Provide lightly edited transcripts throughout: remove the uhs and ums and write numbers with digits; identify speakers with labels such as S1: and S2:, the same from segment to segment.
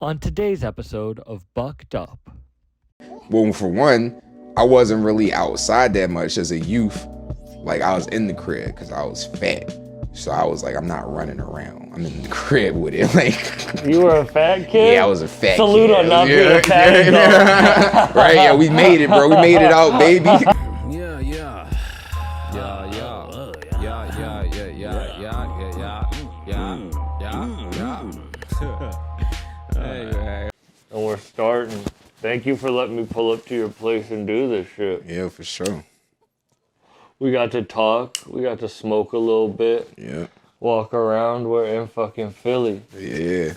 S1: On today's episode of Bucked Up.
S2: Well, for one, I wasn't really outside that much as a youth. Like, I was in the crib because I was fat. So I was like, I'm not running around. I'm in the crib with it. Like,
S1: You were a fat kid?
S2: yeah, I was a fat
S1: Salute
S2: kid.
S1: on not being a fat adult.
S2: Right? Yeah, we made it, bro. We made it out, baby.
S3: Yeah, yeah. Yeah, yeah. Yeah, yeah, yeah, yeah, yeah, yeah, yeah, yeah.
S1: And we're starting. Thank you for letting me pull up to your place and do this shit.
S2: Yeah, for sure.
S1: We got to talk. We got to smoke a little bit.
S2: Yeah.
S1: Walk around. We're in fucking Philly.
S2: Yeah.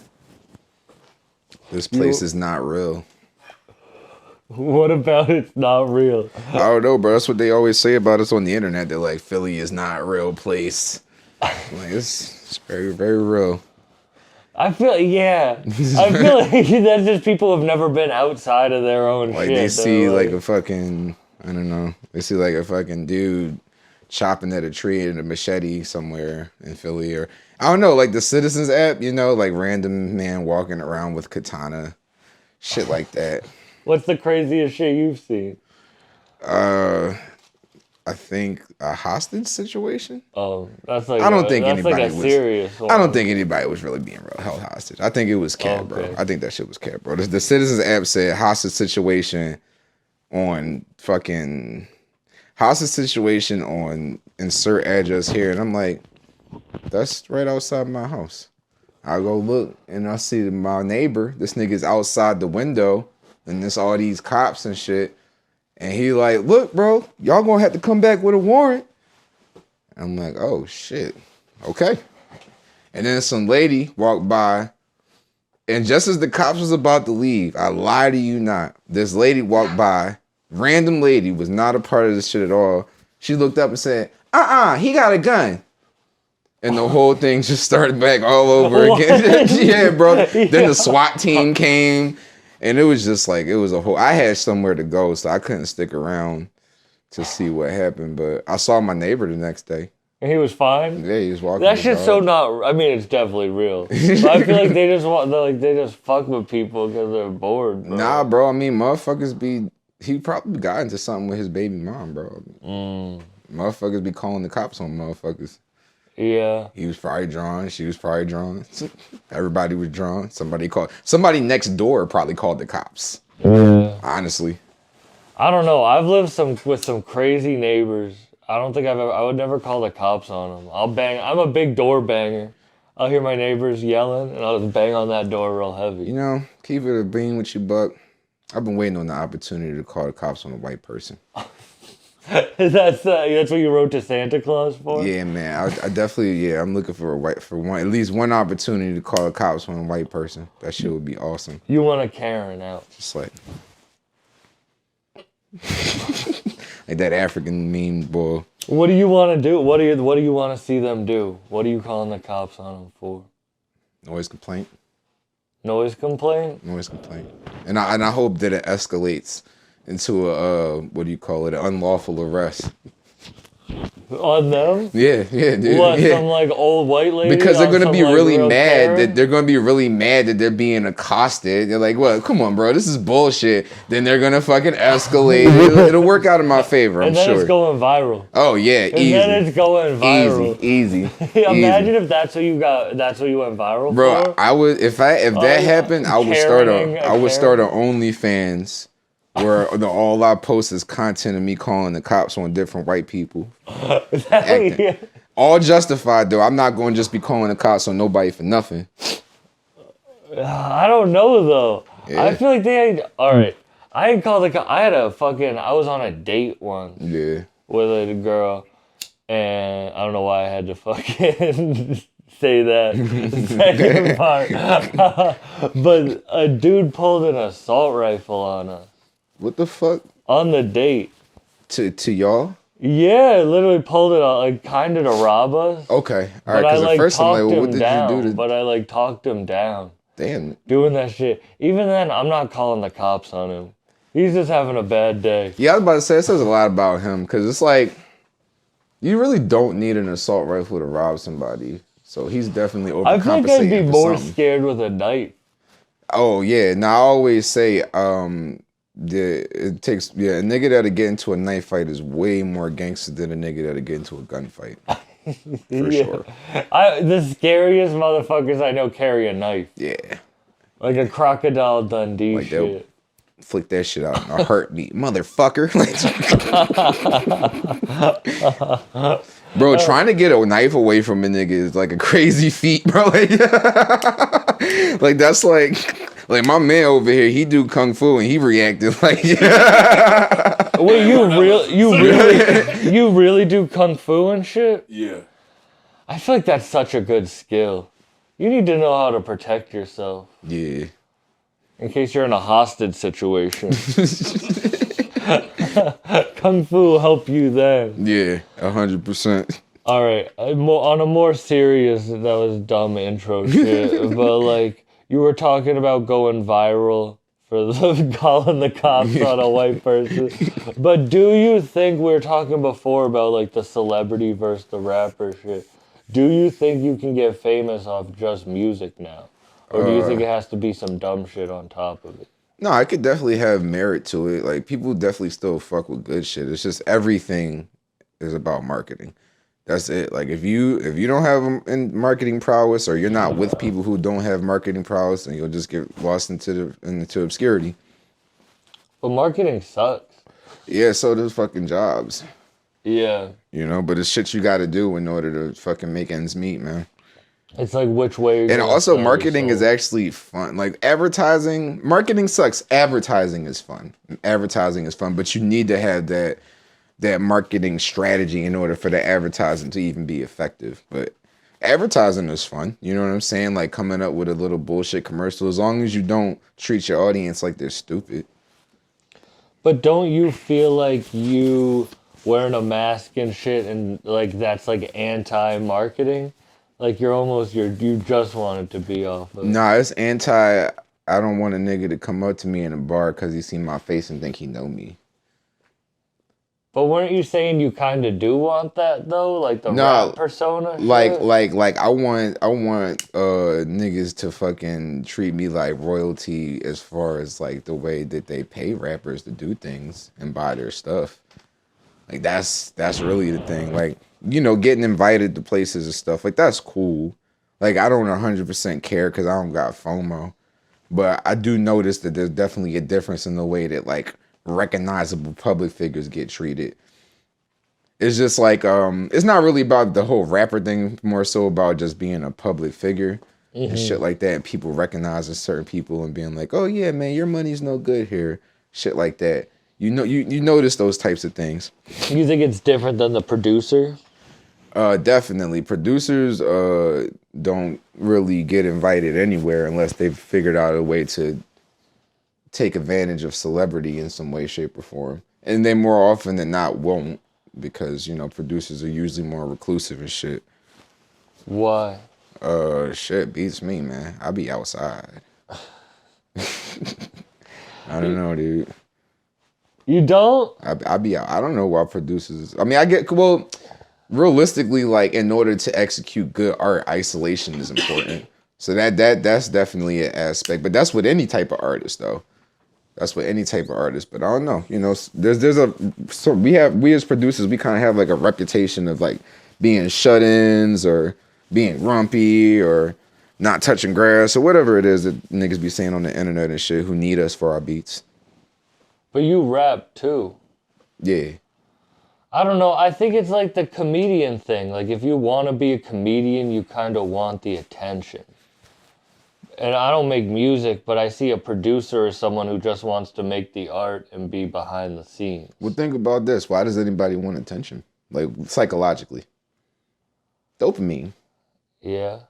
S2: This place is not real.
S1: What about it's not real?
S2: I don't know, bro. That's what they always say about us on the internet. They're like, Philly is not a real place. Like, it's very, very real.
S1: I feel like that's just people who've never been outside of their own
S2: Like,
S1: shit.
S2: they see,
S1: They're
S2: like, a fucking, I don't know. They see, like, a fucking dude chopping at a tree in a machete somewhere in Philly. Or, I don't know, like, the Citizens app, you know? Like, random man walking around with katana. Shit like that.
S1: What's the craziest shit you've seen?
S2: I think a hostage situation.
S1: Oh, that's like
S2: I don't think
S1: that's
S2: anybody
S1: like a
S2: was.
S1: serious one.
S2: I don't think anybody was really being real held hostage. I think it was cap, bro.
S1: Okay.
S2: I think that shit was cap, bro. The Citizens app said hostage situation on fucking hostage situation on insert address here, and I'm like, that's right outside my house. I go look and I see my neighbor. This nigga's outside the window, and there's all these cops and shit. And he like, look, bro, y'all gonna have to come back with a warrant. I'm like, oh shit, okay. And then some lady walked by, and just as the cops was about to leave, I lie to you not, this lady walked by, random lady, was not a part of this shit at all. She looked up and said, he got a gun. And the whole thing just started back all over again. Yeah, bro. Then the SWAT team came. And it was just like, it was a whole, I had somewhere to go, so I couldn't stick around to see what happened. But I saw my neighbor the next day.
S1: And he was fine.
S2: Yeah, he was walking.
S1: That
S2: his
S1: shit's
S2: dog.
S1: so not. I mean, it's definitely real. But I feel like they just fuck with people because they're bored. Bro.
S2: Nah, bro. I mean, motherfuckers be. He probably got into something with his baby mom, bro. Motherfuckers be calling the cops on motherfuckers.
S1: Yeah.
S2: He was probably drawn. She was probably drawn. Everybody was drawn. Somebody next door probably called the cops.
S1: Yeah.
S2: Honestly.
S1: I don't know. I've lived with some crazy neighbors. I don't think I would never call the cops on them. I'll bang. I'm a big door banger. I'll hear my neighbors yelling, and I'll just bang on that door real heavy.
S2: You know, keep it a bean with you, Buck. I've been waiting on the opportunity to call the cops on a white person.
S1: That's what you wrote to Santa Claus for?
S2: Yeah, man. I definitely, I'm looking for at least one opportunity to call the cops on a white person. That shit would be awesome.
S1: You want a Karen out.
S2: Just like like that African meme boy.
S1: What do you want to do? What do you want to see them do? What are you calling the cops on them for?
S2: Noise complaint.
S1: Noise complaint?
S2: Noise complaint. And I hope that it escalates into an unlawful arrest.
S1: On them?
S2: Yeah, dude.
S1: What,
S2: yeah.
S1: some like old white lady?
S2: Because they're gonna be really mad
S1: Karen?
S2: that they're being accosted. They're like, "Well, come on, bro, this is bullshit." Then they're gonna fucking escalate. It'll work out in my favor, I'm
S1: And then
S2: sure.
S1: it's going viral.
S2: Oh yeah, easy.
S1: And then it's going viral.
S2: Easy.
S1: Imagine if that's what you went viral
S2: Bro,
S1: for.
S2: I would if that happened, I would start
S1: Karen.
S2: a OnlyFans where all I post is content of me calling the cops on different white people. Acting.
S1: Yeah.
S2: All justified though. I'm not going to just be calling the cops on nobody for nothing.
S1: I don't know though.
S2: Yeah.
S1: I feel like they ain't. All right. I ain't called I was on a date once
S2: Yeah.
S1: with a girl, and I don't know why I had to fucking say that second part. But a dude pulled an assault rifle on us
S2: What the fuck?
S1: on the date.
S2: To y'all?
S1: Yeah, literally pulled it out, like kind of to rob us.
S2: Okay. All right,
S1: But I
S2: because at
S1: like
S2: first I'm like,
S1: talked
S2: well, what
S1: him
S2: did
S1: down.
S2: you do to...
S1: But I like talked him down.
S2: Damn.
S1: Doing that shit. Even then, I'm not calling the cops on him. He's just having a bad day.
S2: Yeah, I was about to say, it says a lot about him, because it's like, you really don't need an assault rifle to rob somebody. So he's definitely overcompensating
S1: I think I'd be
S2: for
S1: more
S2: something.
S1: scared with a knife.
S2: Oh yeah, now I always say a nigga that'll get into a knife fight is way more gangster than a nigga that'll get into a gunfight. For sure.
S1: The scariest motherfuckers I know carry a knife.
S2: Yeah.
S1: Like a Crocodile Dundee
S2: Like
S1: shit.
S2: Flick that shit out in a heartbeat, motherfucker. Bro, trying to get a knife away from a nigga is like a crazy feat, bro. Like that's like my man over here, he do kung fu and he reacted like
S1: Wait, you really do kung fu and shit?
S4: Yeah.
S1: I feel like that's such a good skill. You need to know how to protect yourself.
S2: Yeah.
S1: In case you're in a hostage situation. Kung fu will help you then.
S2: Yeah, 100%.
S1: All right, on a more serious, that was dumb intro shit, but like you were talking about going viral for calling the cops on a white person. But do you think we were talking before about like the celebrity versus the rapper shit? Do you think you can get famous off just music now? Or do you think it has to be some dumb shit on top of it?
S2: No, I could definitely have merit to it. Like people definitely still fuck with good shit. It's just everything is about marketing. That's it. Like if you don't have marketing prowess, or you're not with people who don't have marketing prowess, then you'll just get lost into obscurity.
S1: But marketing sucks.
S2: Yeah, so does fucking jobs.
S1: Yeah.
S2: You know, but it's shit you got to do in order to fucking make ends meet, man.
S1: It's like which way.
S2: And also, marketing is actually fun. Like marketing sucks. Advertising is fun. Advertising is fun, but you need to have that marketing strategy in order for the advertising to even be effective. But advertising is fun. You know what I'm saying? Like coming up with a little bullshit commercial, as long as you don't treat your audience like they're stupid.
S1: But don't you feel like you wearing a mask and shit, and like that's like anti-marketing? Like you just want it to be off of.
S2: Nah, it's anti. I don't want a nigga to come up to me in a bar because he see my face and think he know me.
S1: But weren't you saying you kind of do want that though, like the rap persona?
S2: Like I want niggas to fucking treat me like royalty as far as like the way that they pay rappers to do things and buy their stuff. Like that's really the thing. Like, you know, getting invited to places and stuff, like that's cool. Like I don't 100% care because I don't got FOMO, but I do notice that there's definitely a difference in the way that like recognizable public figures get treated. It's just like it's not really about the whole rapper thing, more so about just being a public figure and shit like that, and people recognizing certain people and being like, oh yeah, man, your money's no good here, shit like that. You know, you notice those types of things.
S1: You think it's different than the producer?
S2: Definitely. Producers don't really get invited anywhere unless they've figured out a way to take advantage of celebrity in some way, shape, or form. And they more often than not won't, because, you know, producers are usually more reclusive and shit.
S1: Why?
S2: Shit beats me, man. I be outside. I don't know, dude.
S1: You don't?
S2: I be out. I don't know why producers. I mean, well, realistically, like in order to execute good art, isolation is important. So that's definitely an aspect. But that's with any type of artist, though. That's with any type of artist. But I don't know. You know, we as producers, we kind of have like a reputation of like being shut-ins or being grumpy or not touching grass or whatever it is that niggas be saying on the internet and shit who need us for our beats.
S1: But you rap too.
S2: Yeah.
S1: I don't know. I think it's like the comedian thing. Like if you want to be a comedian, you kind of want the attention. And I don't make music, but I see a producer as someone who just wants to make the art and be behind the scenes.
S2: Well, think about this. Why does anybody want attention? Like psychologically. Dopamine.
S1: Yeah.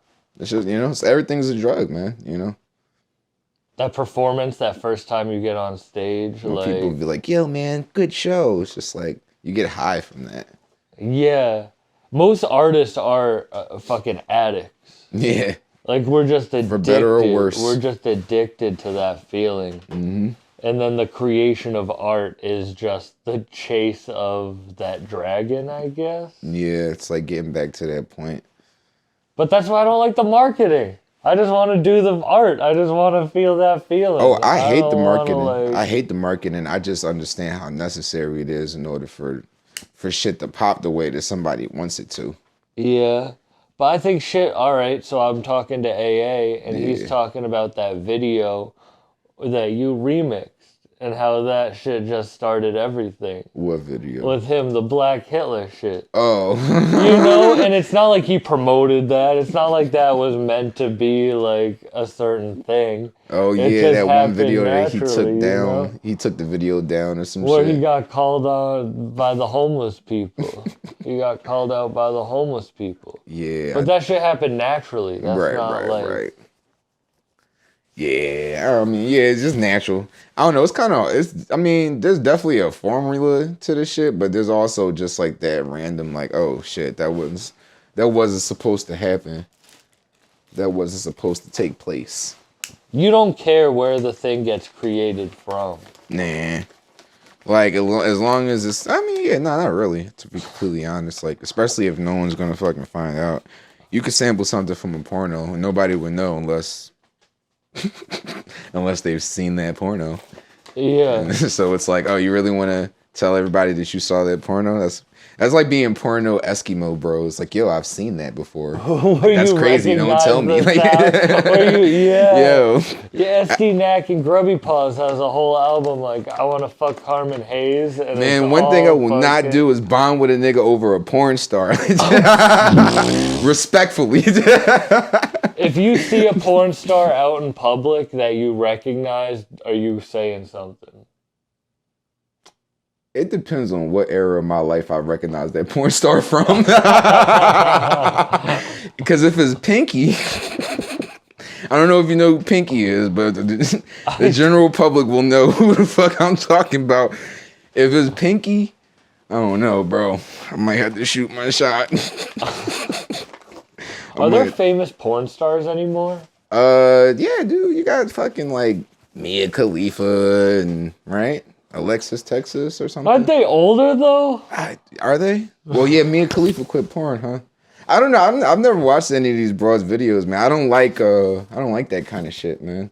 S2: It's just, you know, everything's a drug, man, you know?
S1: That performance, that first time you get on stage,
S2: When
S1: like
S2: people be like, yo, man, good show. It's just like, you get high from that.
S1: Yeah. Most artists are fucking addicts.
S2: Yeah.
S1: Like we're just addicted.
S2: For better or worse.
S1: We're just addicted to that feeling.
S2: Mm-hmm.
S1: And then the creation of art is just the chase of that dragon, I guess.
S2: Yeah, it's like getting back to that point.
S1: But that's why I don't like the marketing. I just want to do the art. I just want to feel that feeling.
S2: Oh, I hate the
S1: don't wanna,
S2: marketing.
S1: like-
S2: I hate the marketing. I just understand how necessary it is in order for shit to pop the way that somebody wants it to.
S1: Yeah. But I think shit, all right, so I'm talking to AA, and he's
S2: Yeah.
S1: talking about that video that you remixed and how that shit just started everything.
S2: What video?
S1: With him, the Black Hitler shit.
S2: Oh.
S1: You know, and it's not like he promoted that. It's not like that was meant to be like a certain thing.
S2: Oh
S1: It
S2: yeah,
S1: just
S2: that one
S1: happened
S2: video that he
S1: naturally,
S2: took
S1: you
S2: down.
S1: know?
S2: He took the video down or some
S1: Where
S2: shit.
S1: he got called on by the homeless people. He got called out by the homeless people.
S2: Yeah.
S1: But that shit happened naturally. That's not like...
S2: Yeah, I mean, yeah, it's just natural. I don't know. I mean, there's definitely a formula to this shit, but there's also just like that random, like, oh shit, that wasn't supposed to happen. That wasn't supposed to take place.
S1: You don't care where the thing gets created from.
S2: Nah. Like, as long as it's, I mean, yeah, no, not really, to be completely honest. Like, especially if no one's gonna fucking find out. You could sample something from a porno and nobody would know unless they've seen that porno.
S1: Yeah.
S2: So it's like, oh, you really want to tell everybody that you saw that porno? That's like being porno Eskimo bros. Like, yo, I've seen that before. That's crazy. Don't tell me. Like,
S1: yo.
S2: Yo.
S1: Yeah, SD Knack and Grubby Paws has a whole album like I Want to Fuck Carmen Hayes. And
S2: Man, one thing I will not do is bond with a nigga over a porn star. Respectfully.
S1: If you see a porn star out in public that you recognize, are you saying something?
S2: It depends on what era of my life I recognize that porn star from. Because if it's Pinky, I don't know if you know who Pinky is, but the general public will know who the fuck I'm talking about. If it's Pinky, I don't know, bro. I might have to shoot my shot.
S1: Are there famous porn stars anymore?
S2: Yeah, dude. You got fucking like Mia Khalifa and right? Alexis Texas or something.
S1: Aren't they older though?
S2: Are they? Well, yeah, Mia Khalifa quit porn, huh? I don't know. I've never watched any of these broads' videos, man. I don't like that kind of shit, man.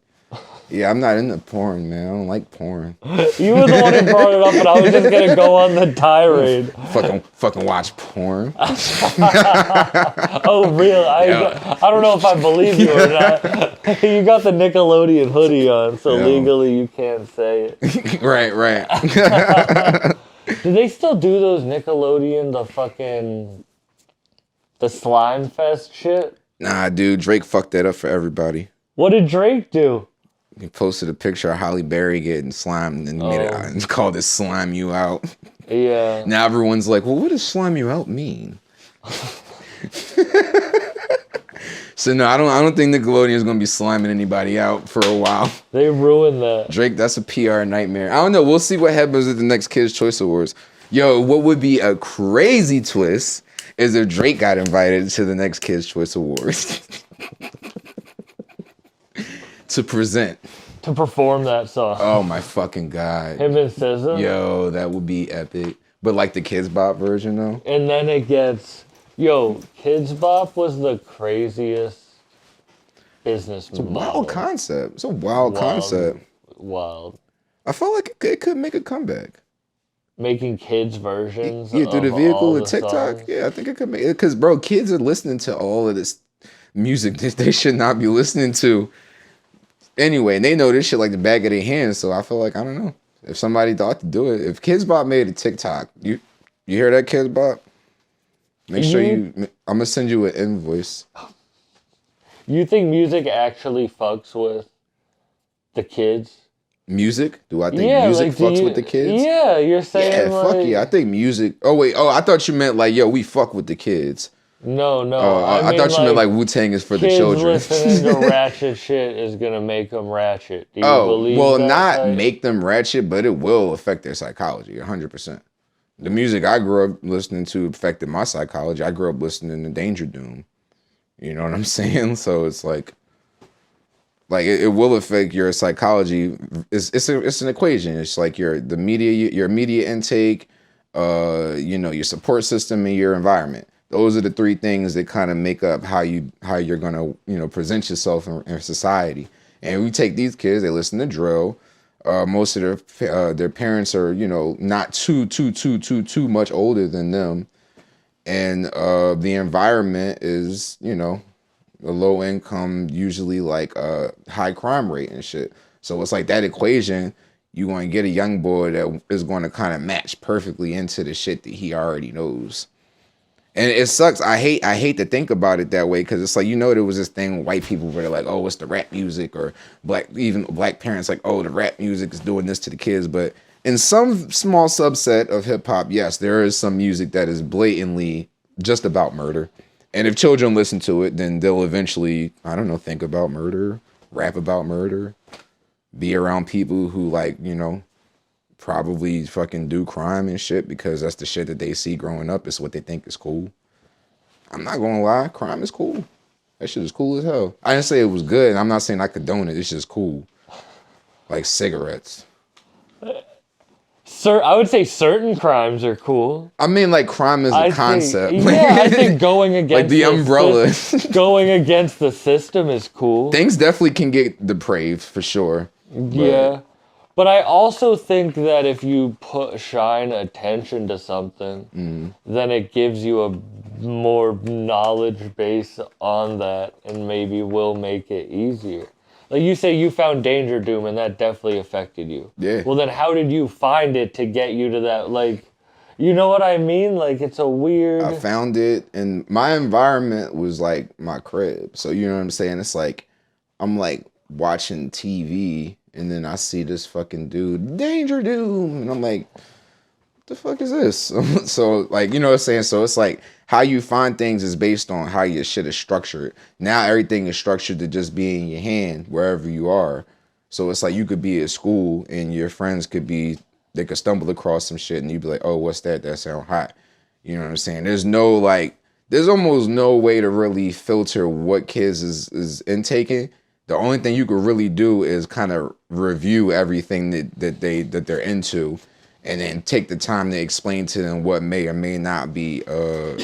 S2: Yeah, I'm not into porn, man. I don't like porn.
S1: You were the one who brought it up, and I was just gonna go on the tirade.
S2: Fucking watch porn.
S1: Oh, really? I don't know if I believe you or not. You got the Nickelodeon hoodie on, so legally you can't say it.
S2: Right.
S1: Do they still do those Nickelodeon, the Slime Fest shit?
S2: Nah, dude. Drake fucked that up for everybody.
S1: What did Drake do?
S2: He posted a picture of Halle Berry getting slimed and made it and called it "Slime You Out."
S1: Yeah.
S2: Now everyone's like, well, what does "slime you out" mean? So no, I don't think Nickelodeon is gonna be sliming anybody out for a while.
S1: They ruined that.
S2: Drake, that's a PR nightmare. I don't know. We'll see what happens at the next Kids' Choice Awards. Yo, what would be a crazy twist is if Drake got invited to the next Kids' Choice Awards to present.
S1: To perform that song.
S2: Oh my fucking God.
S1: Him and SZA.
S2: Yo, that would be epic. But like the Kids Bop version though.
S1: And then it gets, Kids Bop was the craziest business model.
S2: Wild concept. It's a wild concept.
S1: Wild.
S2: I felt like it could make a comeback.
S1: Making kids versions.
S2: Yeah, through the vehicle of TikTok.
S1: Songs.
S2: Yeah, I think it could make it because bro, kids are listening to all of this music that they should not be listening to. Anyway, and they know this shit like the back of their hands. So I feel like I don't know if somebody thought to do it. If Kids Bop made a TikTok, you hear that, Kids Bop? Make sure I'm gonna send you an invoice.
S1: You think music actually fucks with the kids?
S2: Music? Do I think music fucks with the kids?
S1: Yeah, you're saying
S2: fuck yeah. I think music. Oh wait. Oh, I thought you meant like, yo, we fuck with the kids.
S1: No.
S2: I thought you meant like Wu-Tang is for the children.
S1: Listening to ratchet shit is gonna make them ratchet. Do you believe
S2: well,
S1: that?
S2: not make them ratchet, but it will affect their psychology 100%. The music I grew up listening to affected my psychology. I grew up listening to Danger Doom. You know what I'm saying? So it's like it will affect your psychology. It's an equation. It's like your media intake, your support system, and your environment. Those are the three things that kind of make up how you're gonna, you know, present yourself in society. And we take these kids, they listen to drill. Most of their parents are, you know, not too much older than them, and the environment is, you know, a low income, usually like a high crime rate and shit. So it's like that equation. You going to get a young boy that is going to kind of match perfectly into the shit that he already knows. And it sucks. I hate to think about it that way, because it's like, you know, there was this thing with white people where they're like, oh, it's the rap music, or even black parents like, oh, the rap music is doing this to the kids. But in some small subset of hip hop, yes, there is some music that is blatantly just about murder. And if children listen to it, then they'll eventually, I don't know, think about murder, rap about murder, be around people who, like, you know, probably fucking do crime and shit, because that's the shit that they see growing up. It's what they think is cool. I'm not gonna lie, crime is cool. That shit is cool as hell. I didn't say it was good, and I'm not saying I condone it. It's just cool. Like cigarettes.
S1: I would say certain crimes are cool.
S2: I mean, like, crime is a concept.
S1: I think going against
S2: like the umbrella.
S1: Going against the system is cool.
S2: Things definitely can get depraved for sure.
S1: Yeah. But I also think that if you shine attention to something, then it gives you a more knowledge base on that, and maybe will make it easier. Like you say, you found Danger Doom, and that definitely affected you.
S2: Yeah.
S1: Well, then how did you find it to get you to that? Like, you know what I mean? Like, it's a weird...
S2: I found it, and my environment was like my crib. So, you know what I'm saying? It's like, I'm like watching TV, and then I see this fucking dude, Danger Doom, and I'm like, what the fuck is this? So, like, you know what I'm saying? So it's like, how you find things is based on how your shit is structured. Now everything is structured to just be in your hand wherever you are. So it's like, you could be at school and your friends they could stumble across some shit and you'd be like, oh, what's that? That sound hot. You know what I'm saying? There's almost no way to really filter what kids is intaking. The only thing you could really do is kind of review everything that they're into, and then take the time to explain to them what may or may not be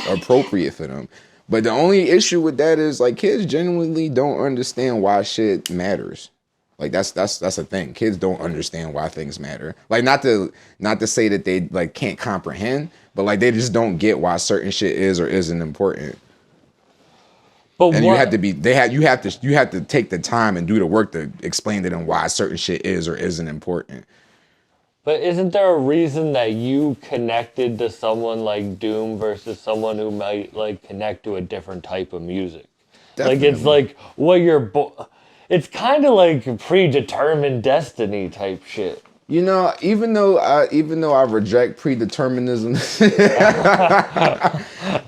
S2: appropriate for them. But the only issue with that is, like, kids genuinely don't understand why shit matters. Like, that's a thing. Kids don't understand why things matter. Like, not to say that they, like, can't comprehend, but, like, they just don't get why certain shit is or isn't important.
S1: But
S2: and you have to take the time and do the work to explain to them why certain shit is or isn't important.
S1: But isn't there a reason that you connected to someone like Doom versus someone who might, like, connect to a different type of music? Definitely. Like, it's like what it's kind of like predetermined destiny type shit.
S2: You know, even though I reject predeterminism,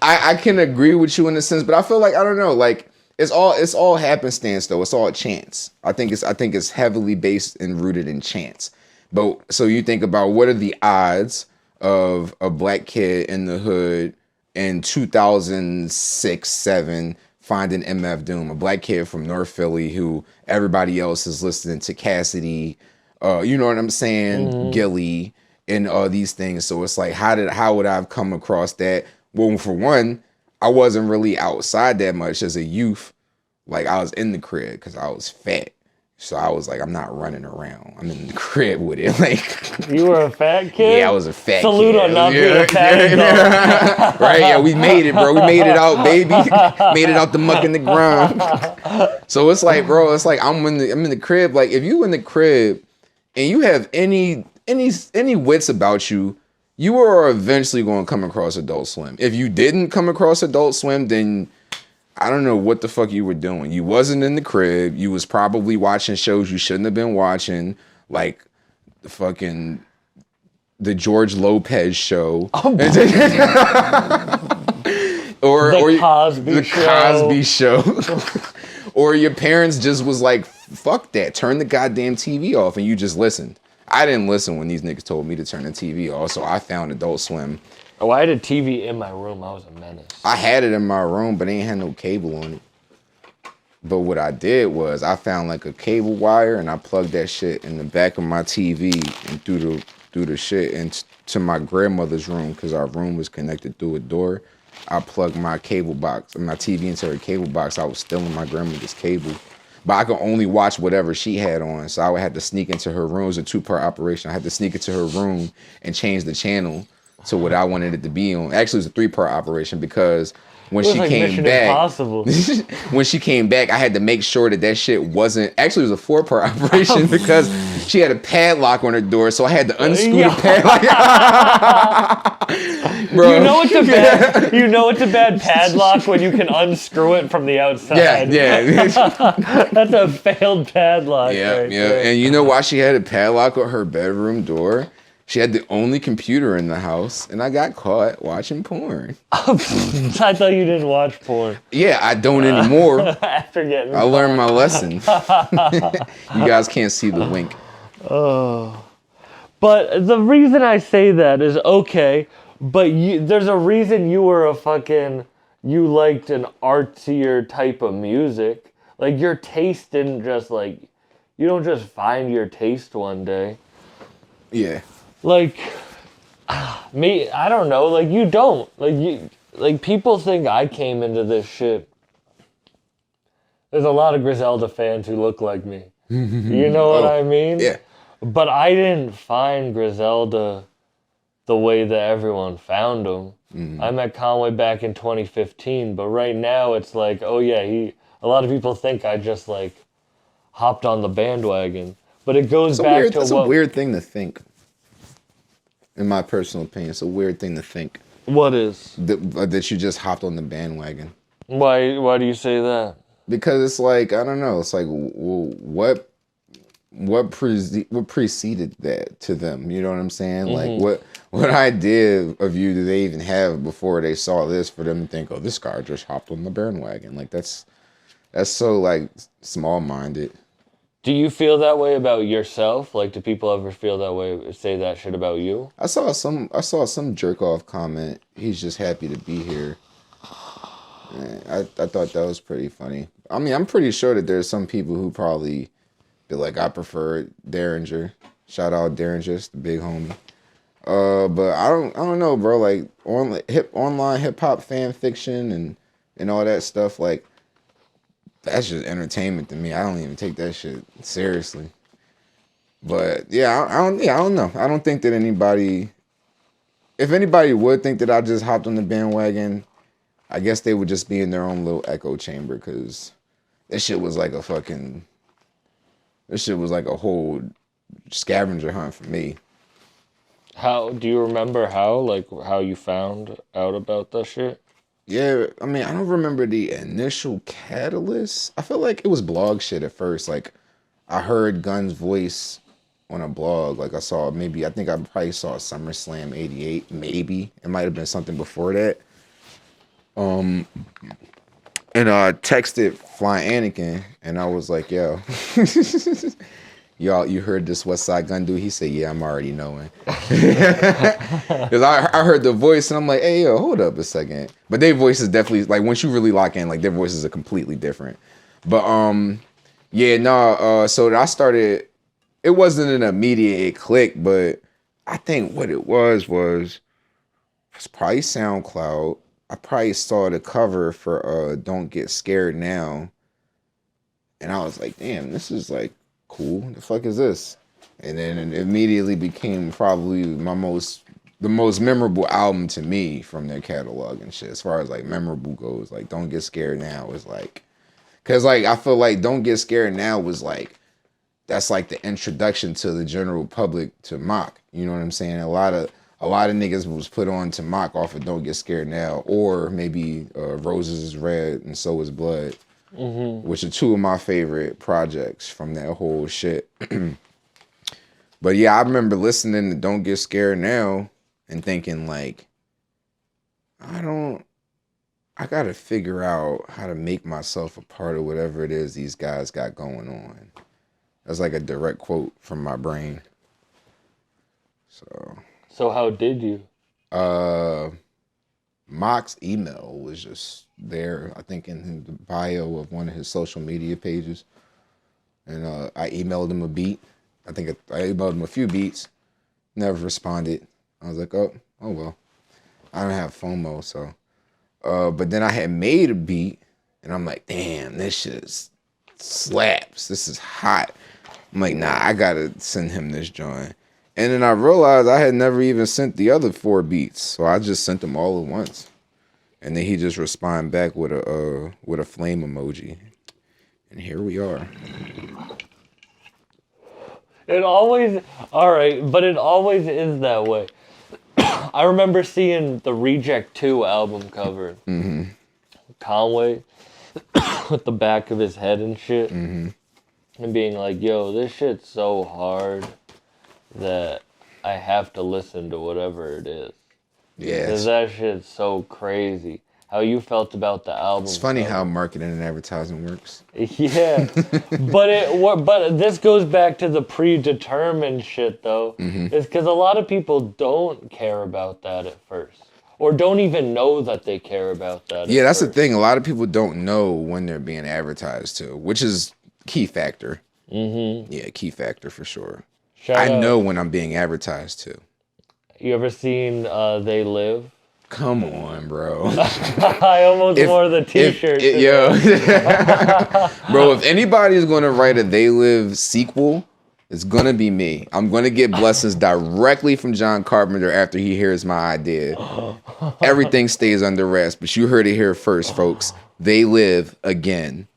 S2: I can agree with you in a sense, but I feel like, I don't know, like, it's all happenstance though. It's all chance. I think it's heavily based and rooted in chance. But so you think about, what are the odds of a black kid in the hood in 2006-07 finding MF Doom, a black kid from North Philly who everybody else is listening to Cassidy, you know what I'm saying, Gilly, and all these things. So it's like, how would I have come across that? Well, for one, I wasn't really outside that much as a youth. Like, I was in the crib because I was fat. So I was like, I'm not running around. I'm in the crib with it. Like,
S1: you were a fat kid?
S2: Yeah, I was a fat
S1: Salute
S2: kid.
S1: on not being a fat
S2: Right, yeah, we made it, bro. We made it out, baby. Made it out the muck and the grime. So it's like, bro, it's like I'm in the crib. Like, if you in the crib and you have any wits about you, you are eventually going to come across Adult Swim. If you didn't come across Adult Swim, then I don't know what the fuck you were doing. You wasn't in the crib. You was probably watching shows you shouldn't have been watching, like the George Lopez show. Oh, or the Cosby Show. Or your parents just was like, fuck that. Turn the goddamn TV off, and you just listened. I didn't listen when these niggas told me to turn the TV off, so I found Adult Swim.
S1: Oh, I had a TV in my room. I was a menace. I
S2: had it in my room, but it ain't had no cable on it. But what I did was, I found like a cable wire, and I plugged that shit in the back of my TV and threw the shit into my grandmother's room, because our room was connected through a door. I plugged my cable box, my TV into her cable box. I was stealing my grandmother's cable. But I could only watch whatever she had on. So I would have to sneak into her room. It was a 2-part operation. I had to sneak into her room and change the channel to what I wanted it to be on. Actually, it was a 3-part operation because when she
S1: like
S2: came
S1: Mission
S2: back,
S1: Impossible.
S2: when she came back, I had to make sure that shit wasn't. Actually, it was a 4-part operation because she had a padlock on her door, so I had to unscrew the padlock. Bro.
S1: You know it's a bad padlock when you can unscrew it from the outside.
S2: Yeah.
S1: That's a failed padlock.
S2: Yeah.
S1: There.
S2: And you know why she had a padlock on her bedroom door? She had the only computer in the house, and I got caught watching porn.
S1: I thought you didn't watch porn.
S2: Yeah, I don't anymore.
S1: After getting
S2: I learned my lesson. You guys can't see the wink.
S1: Oh. But the reason I say that is, okay, but there's a reason you liked an artsier type of music. Like, your taste didn't just, like, you don't just find your taste one day.
S2: Yeah.
S1: Like, me, I don't know, like, you don't. Like, people think I came into this shit. There's a lot of Griselda fans who look like me. You know what I mean?
S2: Yeah.
S1: But I didn't find Griselda the way that everyone found him. I met Conway back in 2015, but right now it's like, oh yeah, a lot of people think I just, like, hopped on the bandwagon. But it goes back to
S2: That's a weird thing to think. In my personal opinion, it's a weird thing to think.
S1: What is?
S2: That you just hopped on the bandwagon.
S1: Why do you say that?
S2: Because it's like, I don't know. It's like, well, what preceded that to them? You know what I'm saying?
S1: Mm-hmm.
S2: Like, what idea of you do they even have before they saw this for them to think, oh, this guy just hopped on the bandwagon? Like, that's so, like, small-minded.
S1: Do you feel that way about yourself? Like, do people ever feel that way, say that shit about you?
S2: I saw some jerk off comment. He's just happy to be here. I thought that was pretty funny. I mean, I'm pretty sure that there's some people who probably be like, I prefer Derringer. Shout out Derringer, it's the big homie. But I don't know, bro. Like, online hip hop fan fiction and all that stuff, like, that's just entertainment to me. I don't even take that shit seriously. But yeah, I don't know. I don't think that if anybody would think that I just hopped on the bandwagon, I guess they would just be in their own little echo chamber, because this shit was like a whole scavenger hunt for me.
S1: How do you remember how you found out about that shit?
S2: Yeah, I mean, I don't remember the initial catalyst. I feel like it was blog shit at first. Like, I heard Gun's voice on a blog. Like, I think I probably saw SummerSlam 88, maybe. It might have been something before that. And I texted Fly Anakin, and I was like, yo, you heard this West Side Gun dude? He said, yeah, I'm already knowing. Because I heard the voice, and I'm like, hey, yo, hold up a second. But their voice is definitely, like, once you really lock in, like, their voices are completely different. But, so I started, it wasn't an immediate click, but I think what it was probably SoundCloud. I probably saw the cover for Don't Get Scared Now. And I was like, damn, this is, like, cool. The fuck is this? And then it immediately became probably the most memorable album to me from their catalog and shit. As far as, like, memorable goes, like, Don't Get Scared Now was like, because, like, I feel like Don't Get Scared Now was like, that's like the introduction to the general public to Mock. You know what I'm saying? A lot of niggas was put on to Mock off of Don't Get Scared Now, or maybe Roses is Red and So Is Blood. Mm-hmm. Which are two of my favorite projects from that whole shit. But yeah, I remember listening to Don't Get Scared Now and thinking, like, I gotta figure out how to make myself a part of whatever it is these guys got going on. That's like a direct quote from my brain.
S1: So how did you?
S2: Mock's email was just there, I think, in the bio of one of his social media pages. And I emailed him a beat. I think I emailed him a few beats. Never responded. I was like, oh well. I don't have FOMO, so But then I had made a beat, and I'm like, damn, this shit slaps. This is hot. I'm like, nah, I gotta send him this joint. And then I realized I had never even sent the other 4 beats, so I just sent them all at once. And then he just responded back with a flame emoji, and here we are.
S1: It always, all right, but it always is that way. I remember seeing the Reject 2 album cover. Mm-hmm. Conway with the back of his head and shit. Mm-hmm. And being like, yo, this shit's so hard that I have to listen to whatever it is.
S2: Yeah.
S1: Because that shit's so crazy. How you felt about the album.
S2: It's funny how marketing and advertising works.
S1: Yeah. But this goes back to the predetermined shit, though. Mm-hmm. It's because a lot of people don't care about that at first. Or don't even know that they care about that.
S2: Yeah, that's the thing. A lot of people don't know when they're being advertised to, which is key factor. Mm-hmm. Yeah, key factor for sure. I know when I'm being advertised to.
S1: You ever seen They Live?
S2: Come on, bro.
S1: I almost wore the t-shirt.
S2: Yo. Bro, if anybody is going to write a They Live sequel, it's going to be me. I'm going to get blessings directly from John Carpenter after he hears my idea. Everything stays under rest, but you heard it here first, folks. They Live again.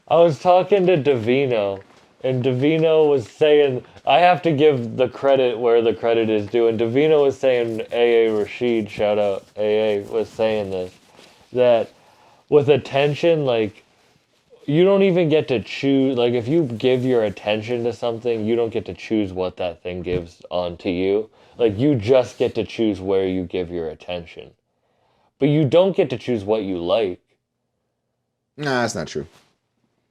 S1: I was talking to Davino, and Davino was saying, I have to give the credit where the credit is due, and Davino was saying, A.A. Rashid, shout out, A.A. was saying this, that with attention, like, you don't even get to choose, like, if you give your attention to something, you don't get to choose what that thing gives onto you. Like, you just get to choose where you give your attention. But you don't get to choose what you like.
S2: Nah, that's not true.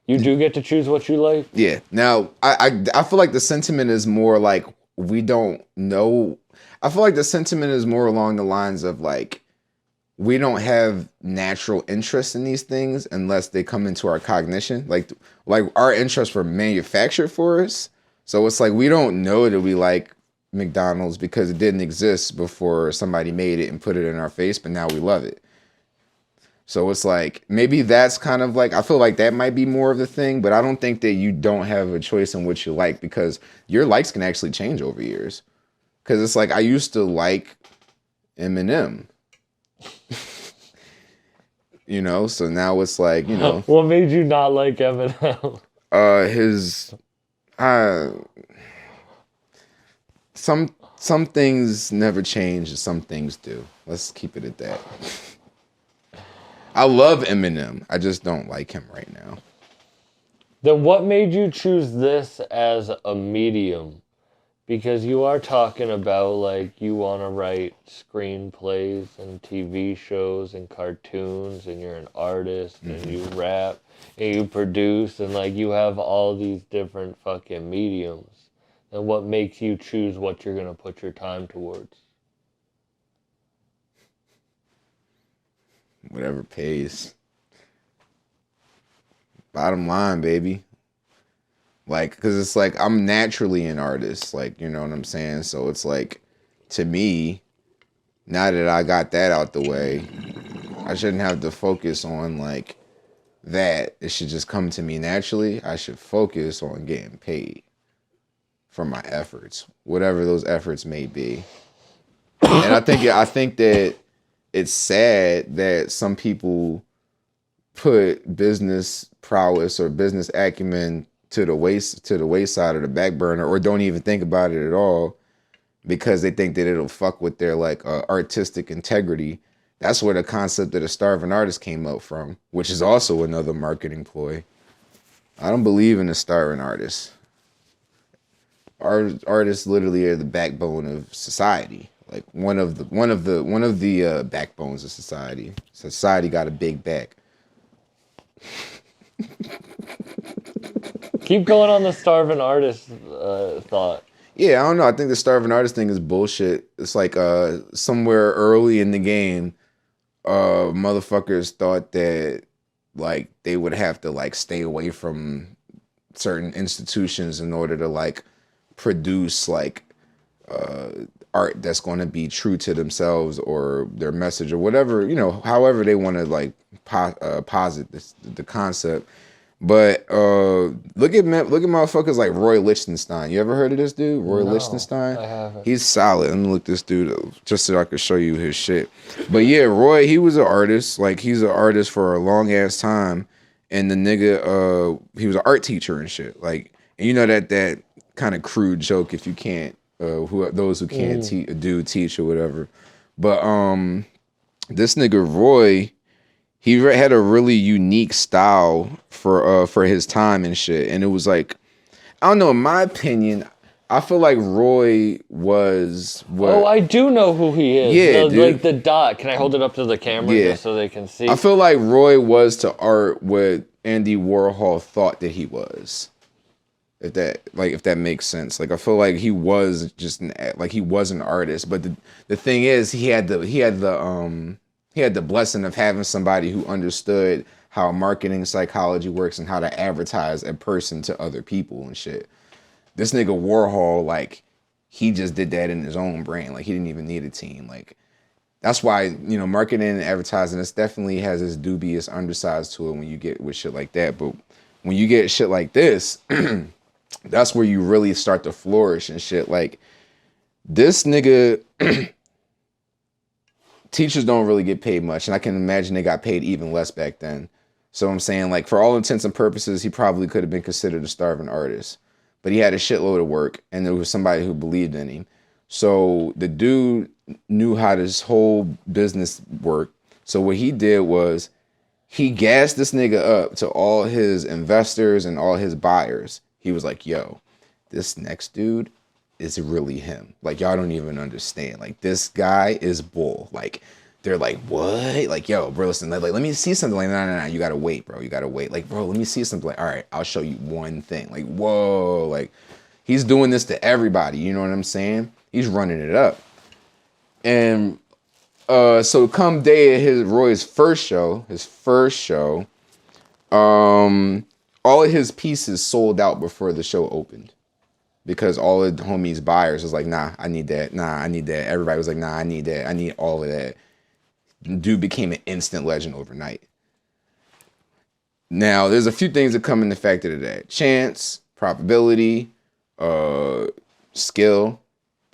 S1: You do get to choose what you like?
S2: Yeah. Now, I feel like the sentiment is more like we don't know. I feel like the sentiment is more along the lines of like we don't have natural interest in these things unless they come into our cognition. Like our interests were manufactured for us. So it's like we don't know that we like McDonald's because it didn't exist before somebody made it and put it in our face, but now we love it. So it's like, maybe that's kind of like, I feel like that might be more of the thing, but I don't think that you don't have a choice in what you like because your likes can actually change over years. Because it's like, I used to like Eminem. You know, so now it's like, you know.
S1: What made you not like Eminem?
S2: Some things never change and some things do. Let's keep it at that. I love Eminem. I just don't like him right now.
S1: Then what made you choose this as a medium? Because you are talking about, like, you want to write screenplays and TV shows and cartoons, and you're an artist, and you rap, and you produce, and, like, you have all these different fucking mediums. And what makes you choose what you're going to put your time towards?
S2: Whatever pays. Bottom line, baby. Like, because it's like, I'm naturally an artist. Like, you know what I'm saying? So it's like, to me, now that I got that out the way, I shouldn't have to focus on, like, that. It should just come to me naturally. I should focus on getting paid for my efforts, whatever those efforts may be. And I think that it's sad that some people put business prowess or business acumen to the wayside or the back burner, or don't even think about it at all because they think that it'll fuck with their like artistic integrity. That's where the concept of the starving artist came up from, which is also another marketing ploy. I don't believe in the starving artist. Artists literally are the backbone of society. Like one of the backbones of society. Society got a big back.
S1: Keep going on the starving artist thought.
S2: Yeah, I don't know. I think the starving artist thing is bullshit. It's like somewhere early in the game, motherfuckers thought that like they would have to like stay away from certain institutions in order to like produce like art that's going to be true to themselves or their message or whatever, however they want to like posit the concept. But look at motherfuckers like Roy Lichtenstein. You ever heard of this dude, Roy
S1: No,
S2: Lichtenstein?
S1: I haven't.
S2: He's solid. Let me look this dude up just so I could show you his shit. But yeah, Roy, he was an artist. Like he's an artist for a long ass time, and the nigga, he was an art teacher and shit. Like, and you know that kind of crude joke if you can't, those who can't teach or whatever. But this nigga Roy. He had a really unique style for his time and shit. And it was like, I don't know, in my opinion, I feel like Roy was what...
S1: Oh, I do know who he is.
S2: Yeah, dude.
S1: Like the dot. Can I hold it up to the camera just so they can see?
S2: I feel like Roy was to art what Andy Warhol thought that he was. If that makes sense. Like I feel like he was just he was an artist, but the thing is he had the blessing of having somebody who understood how marketing psychology works and how to advertise a person to other people and shit. This nigga Warhol, like, he just did that in his own brain. Like, he didn't even need a team. Like, that's why, marketing and advertising, this definitely has this dubious undersides to it when you get with shit like that. But when you get shit like this, that's where you really start to flourish and shit. Like, this nigga... Teachers don't really get paid much, and I can imagine they got paid even less back then. So I'm saying, like, for all intents and purposes, he probably could have been considered a starving artist. But he had a shitload of work, and there was somebody who believed in him. So the dude knew how this whole business worked. So what he did was he gassed this nigga up to all his investors and all his buyers. He was like, yo, this next dude is really him. Like, y'all don't even understand. Like, this guy is bull. Like, they're like, what? Like, yo, bro, listen, like, let me see something. Like, no, you gotta wait, bro. You gotta wait. Like, bro, let me see something. Like, all right, I'll show you one thing. Like, whoa. Like, he's doing this to everybody. You know what I'm saying? He's running it up. And so come day of Roy's first show, all of his pieces sold out before the show opened. Because all of the homies' buyers was like, nah, I need that. Nah, I need that. Everybody was like, nah, I need that. I need all of that. Dude became an instant legend overnight. Now, there's a few things that come into factor to that. Chance, probability, skill,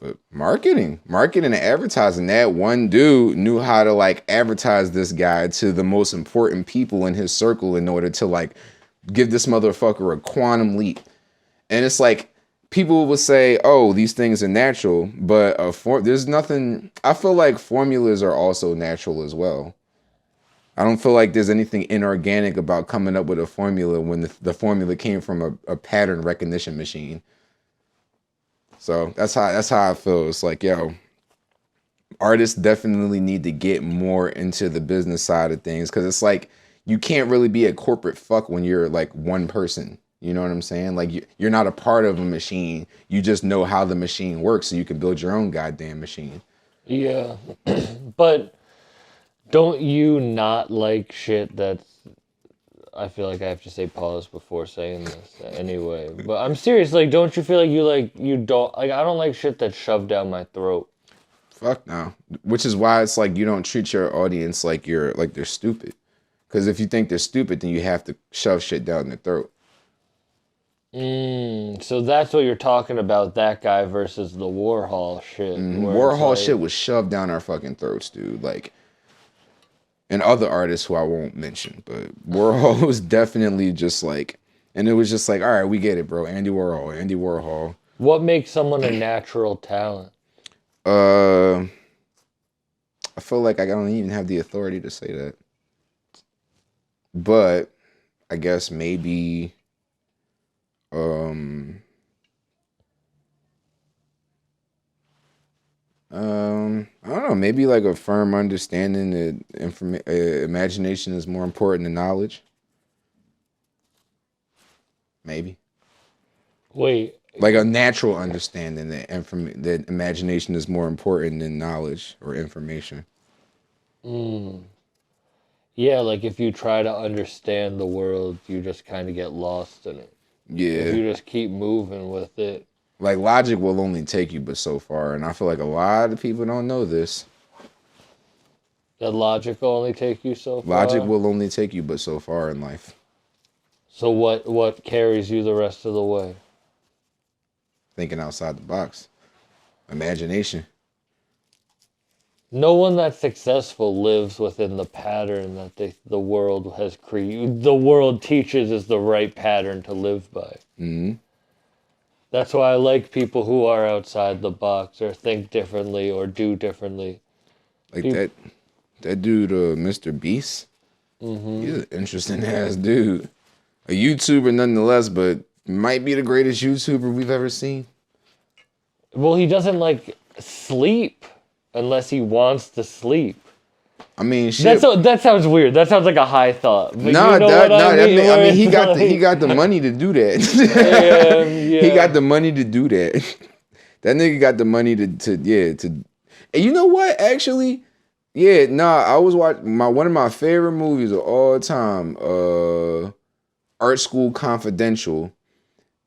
S2: but marketing and advertising. That one dude knew how to like advertise this guy to the most important people in his circle in order to like give this motherfucker a quantum leap. And it's like, people will say, oh, these things are natural, but there's nothing. I feel like formulas are also natural as well. I don't feel like there's anything inorganic about coming up with a formula when the formula came from a pattern recognition machine. So that's how I feel. It's like, yo, artists definitely need to get more into the business side of things, because it's like you can't really be a corporate fuck when you're like one person. You know what I'm saying? Like, you're not a part of a machine. You just know how the machine works, so you can build your own goddamn machine.
S1: Yeah. But don't you not like shit that's... I feel like I have to say pause before saying this anyway. But I'm serious. Like, don't you feel like you don't... Like, I don't like shit that's shoved down my throat.
S2: Fuck no. Which is why it's like you don't treat your audience like they're stupid. Because if you think they're stupid, then you have to shove shit down their throat.
S1: So that's what you're talking about, that guy versus the Warhol shit.
S2: Warhol shit was shoved down our fucking throats, dude. Like, and other artists who I won't mention, but Warhol was definitely just like, and it was just like, all right, we get it, bro. Andy Warhol.
S1: What makes someone a natural talent?
S2: I feel like I don't even have the authority to say that. But I guess maybe I don't know, maybe like a firm understanding that imagination is more important than knowledge. Maybe.
S1: Wait.
S2: Like a natural understanding that that imagination is more important than knowledge or information.
S1: Yeah, like if you try to understand the world, you just kind of get lost in it.
S2: Yeah.
S1: If you just keep moving with it.
S2: Like, logic will only take you but so far, and I feel like a lot of people don't know this.
S1: That logic will only take you so far.
S2: Logic will only take you but so far in life.
S1: So what carries you the rest of the way?
S2: Thinking outside the box. Imagination.
S1: No one that's successful lives within the pattern that the world has created. The world teaches is the right pattern to live by.
S2: Mm-hmm.
S1: That's why I like people who are outside the box or think differently or do differently.
S2: Like that dude, Mr. Beast. Mm-hmm. He's an interesting ass dude. A YouTuber nonetheless, but might be the greatest YouTuber we've ever seen.
S1: Well, he doesn't like sleep unless he wants to sleep.
S2: I mean, shit.
S1: That sounds weird. That sounds like a high thought. But
S2: no,
S1: you know
S2: I mean, he got the money to do that.
S1: Yeah.
S2: He got the money to do that. That nigga got the money to. And you know what? Actually, I was watching one of my favorite movies of all time. Art School Confidential.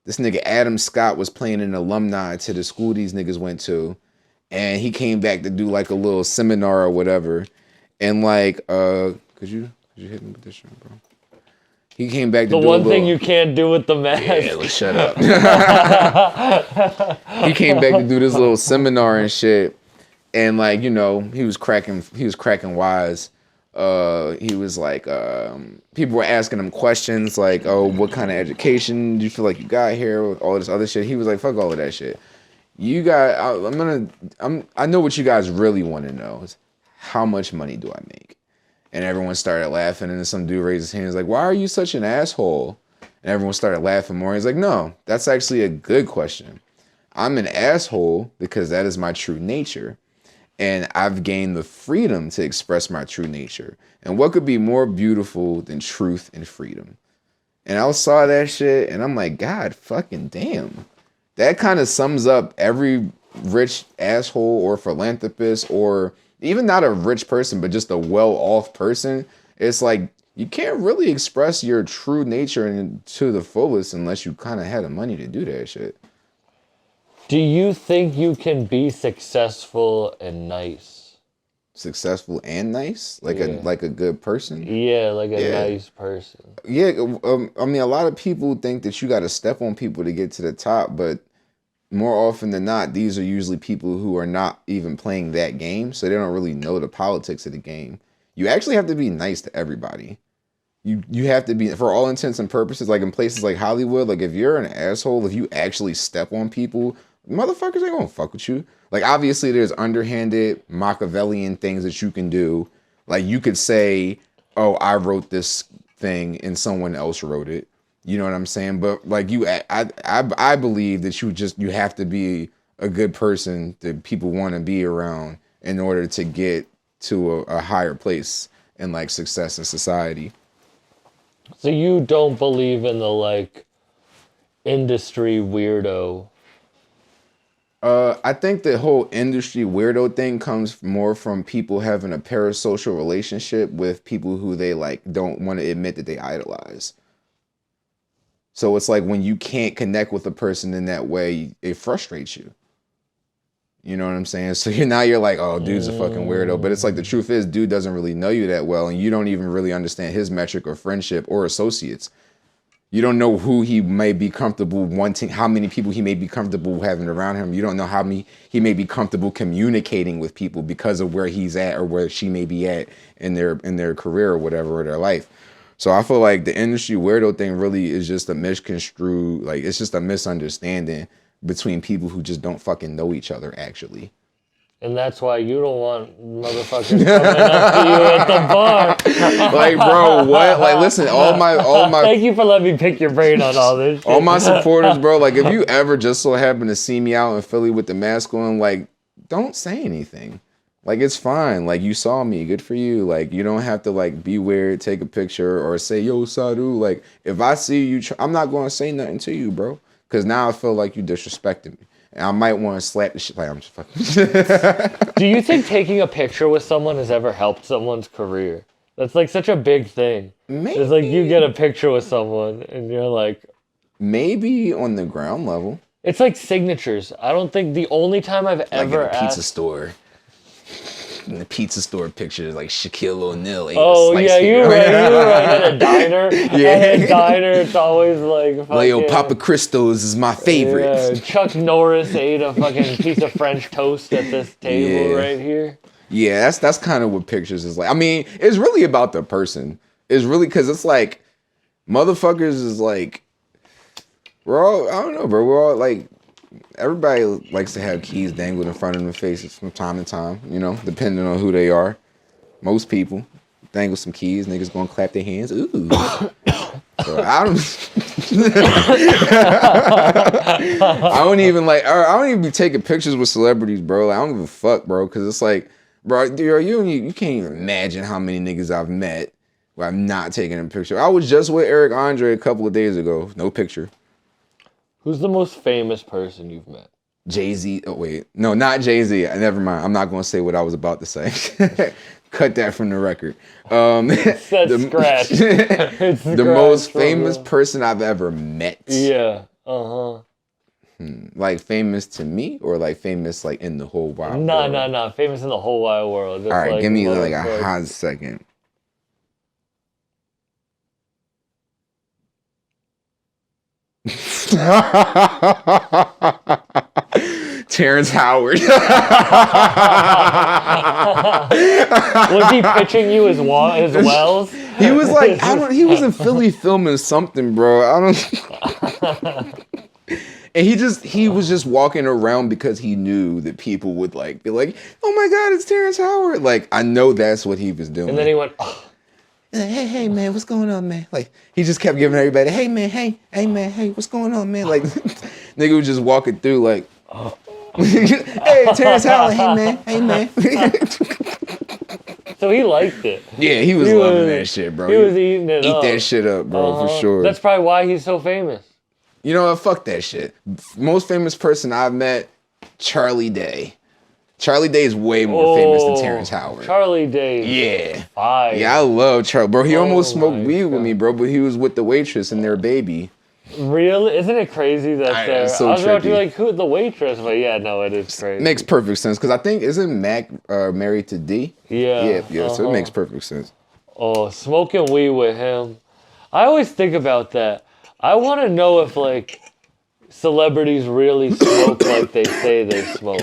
S2: This nigga Adam Scott was playing an alumni to the school these niggas went to, and he came back to do like a little seminar or whatever. And like, could you hit me with this shit, bro? He came back to do
S1: the one thing you can't do with the mask.
S2: Yeah, let's shut up. He came back to do this little seminar and shit, and like, you know, he was cracking wise. He was like, people were asking him questions like, oh, what kind of education do you feel like you got here? All this other shit. He was like, fuck all of that shit. I know what you guys really want to know is how much money do I make? And everyone started laughing, and then some dude raised his hand. He's like, why are you such an asshole? And everyone started laughing more. He's like, no, that's actually a good question. I'm an asshole because that is my true nature. And I've gained the freedom to express my true nature. And what could be more beautiful than truth and freedom? And I saw that shit, and I'm like, God fucking damn. That kind of sums up every rich asshole or philanthropist, or even not a rich person, but just a well-off person. It's like, you can't really express your true nature to the fullest unless you kind of had the money to do that shit.
S1: Do you think you can be successful and nice?
S2: Successful and nice? Like a good person?
S1: Yeah, like a nice person.
S2: Yeah, I mean, a lot of people think that you got to step on people to get to the top, but more often than not, these are usually people who are not even playing that game, so they don't really know the politics of the game. You actually have to be nice to everybody. You have to be, for all intents and purposes, like in places like Hollywood, like if you're an asshole, if you actually step on people, motherfuckers ain't gonna fuck with you. Like, obviously there's underhanded Machiavellian things that you can do. Like, you could say, oh, I wrote this thing and someone else wrote it. You know what I'm saying? But like, I believe that you have to be a good person that people want to be around in order to get to a higher place in like success in society.
S1: So you don't believe in the like industry weirdo?
S2: I think the whole industry weirdo thing comes more from people having a parasocial relationship with people who they like don't want to admit that they idolize. So it's like when you can't connect with a person in that way, it frustrates you. You know what I'm saying? So you're like, oh, dude's a fucking weirdo. But it's like, the truth is, dude doesn't really know you that well, and you don't even really understand his metric or friendship or associates. You don't know who he may be comfortable wanting, how many people he may be comfortable having around him. You don't know how many he may be comfortable communicating with people because of where he's at or where she may be at in their career or whatever, or their life. So I feel like the industry weirdo thing really is just a misconstrued, like, it's just a misunderstanding between people who just don't fucking know each other, actually.
S1: And that's why you don't want motherfuckers coming up to you at the bar.
S2: Like, bro, what? Like, listen, all my
S1: Thank you for letting me pick your brain on all this shit.
S2: All my supporters, bro, like, if you ever just so happen to see me out in Philly with the mask on, like, don't say anything. Like, it's fine. Like, you saw me. Good for you. Like, you don't have to, like, be weird, take a picture, or say, yo, Sadhu. Like, if I see you, I'm not going to say nothing to you, bro. Because now I feel like you disrespected me. And I might want to slap the shit. Like, I'm just fucking.
S1: Do you think taking a picture with someone has ever helped someone's career? That's, like, such a big thing.
S2: Maybe.
S1: It's like you get a picture with someone, and you're like...
S2: Maybe on the ground level.
S1: It's like signatures. I don't think the only time I've
S2: Like
S1: ever
S2: in a pizza
S1: asked.
S2: store. In the pizza store pictures, like Shaquille O'Neal.
S1: Oh yeah, you're right. You're right. At a diner.
S2: Yeah.
S1: At a diner, it's always like fucking,
S2: Like, yo, Papa Cristo's is my favorite.
S1: Yeah, Chuck Norris ate a fucking piece of French toast at this table right here.
S2: Yeah, that's kind of what pictures is like. I mean, it's really about the person. It's really because it's like motherfuckers is like we're all, I don't know, bro. We're all like, everybody likes to have keys dangled in front of their faces from time to time, you know, depending on who they are. Most people dangle some keys, niggas gonna clap their hands. Ooh. So I don't even be taking pictures with celebrities, bro. Like, I don't give a fuck, bro, because it's like, bro, you can't even imagine how many niggas I've met where I'm not taking a picture. I was just with Eric Andre a couple of days ago. No picture.
S1: Who's the most famous person you've met?
S2: Jay-Z. Oh, wait. No, not Jay-Z. Never mind. I'm not going to say what I was about to say. Cut that from the record.
S1: Scratch.
S2: The most famous person I've ever met.
S1: Yeah. Uh-huh.
S2: Like famous to me or like famous like in the whole wide world?
S1: No. Famous in the whole wide world. Just
S2: All right,
S1: like,
S2: give me like a hot second. Terrence Howard.
S1: Was he pitching you his wells?
S2: He was like, he was in Philly filming something, bro. And he was just walking around because he knew that people would like be like, oh my God, it's Terrence Howard. Like, I know that's what he was doing.
S1: And then he went, oh.
S2: Hey man, what's going on, man? Like, he just kept giving everybody, hey man, hey, what's going on, man? Like, nigga was just walking through like, hey, Terrence Howard, hey man.
S1: So he liked it.
S2: Yeah, he was loving that shit, bro.
S1: He was eating it up.
S2: Eat that shit up, bro, for sure.
S1: That's probably why he's so famous.
S2: You know what? Fuck that shit. Most famous person I've met, Charlie Day. Charlie Day is way more famous than Terrence Howard.
S1: Charlie Day.
S2: Yeah.
S1: Fire.
S2: Yeah, I love Charlie. Bro, he almost smoked weed with me, bro, but he was with the waitress and their baby.
S1: Really? Isn't it crazy that they're...
S2: so
S1: I was about to be
S2: trippy.
S1: like, who, the waitress? But yeah, no, it is crazy.
S2: Makes perfect sense, because I think, isn't Mac married to D?
S1: Yeah.
S2: Yeah, so it makes perfect sense.
S1: Oh, smoking weed with him. I always think about that. I want to know if, like, celebrities really smoke like they say they smoke.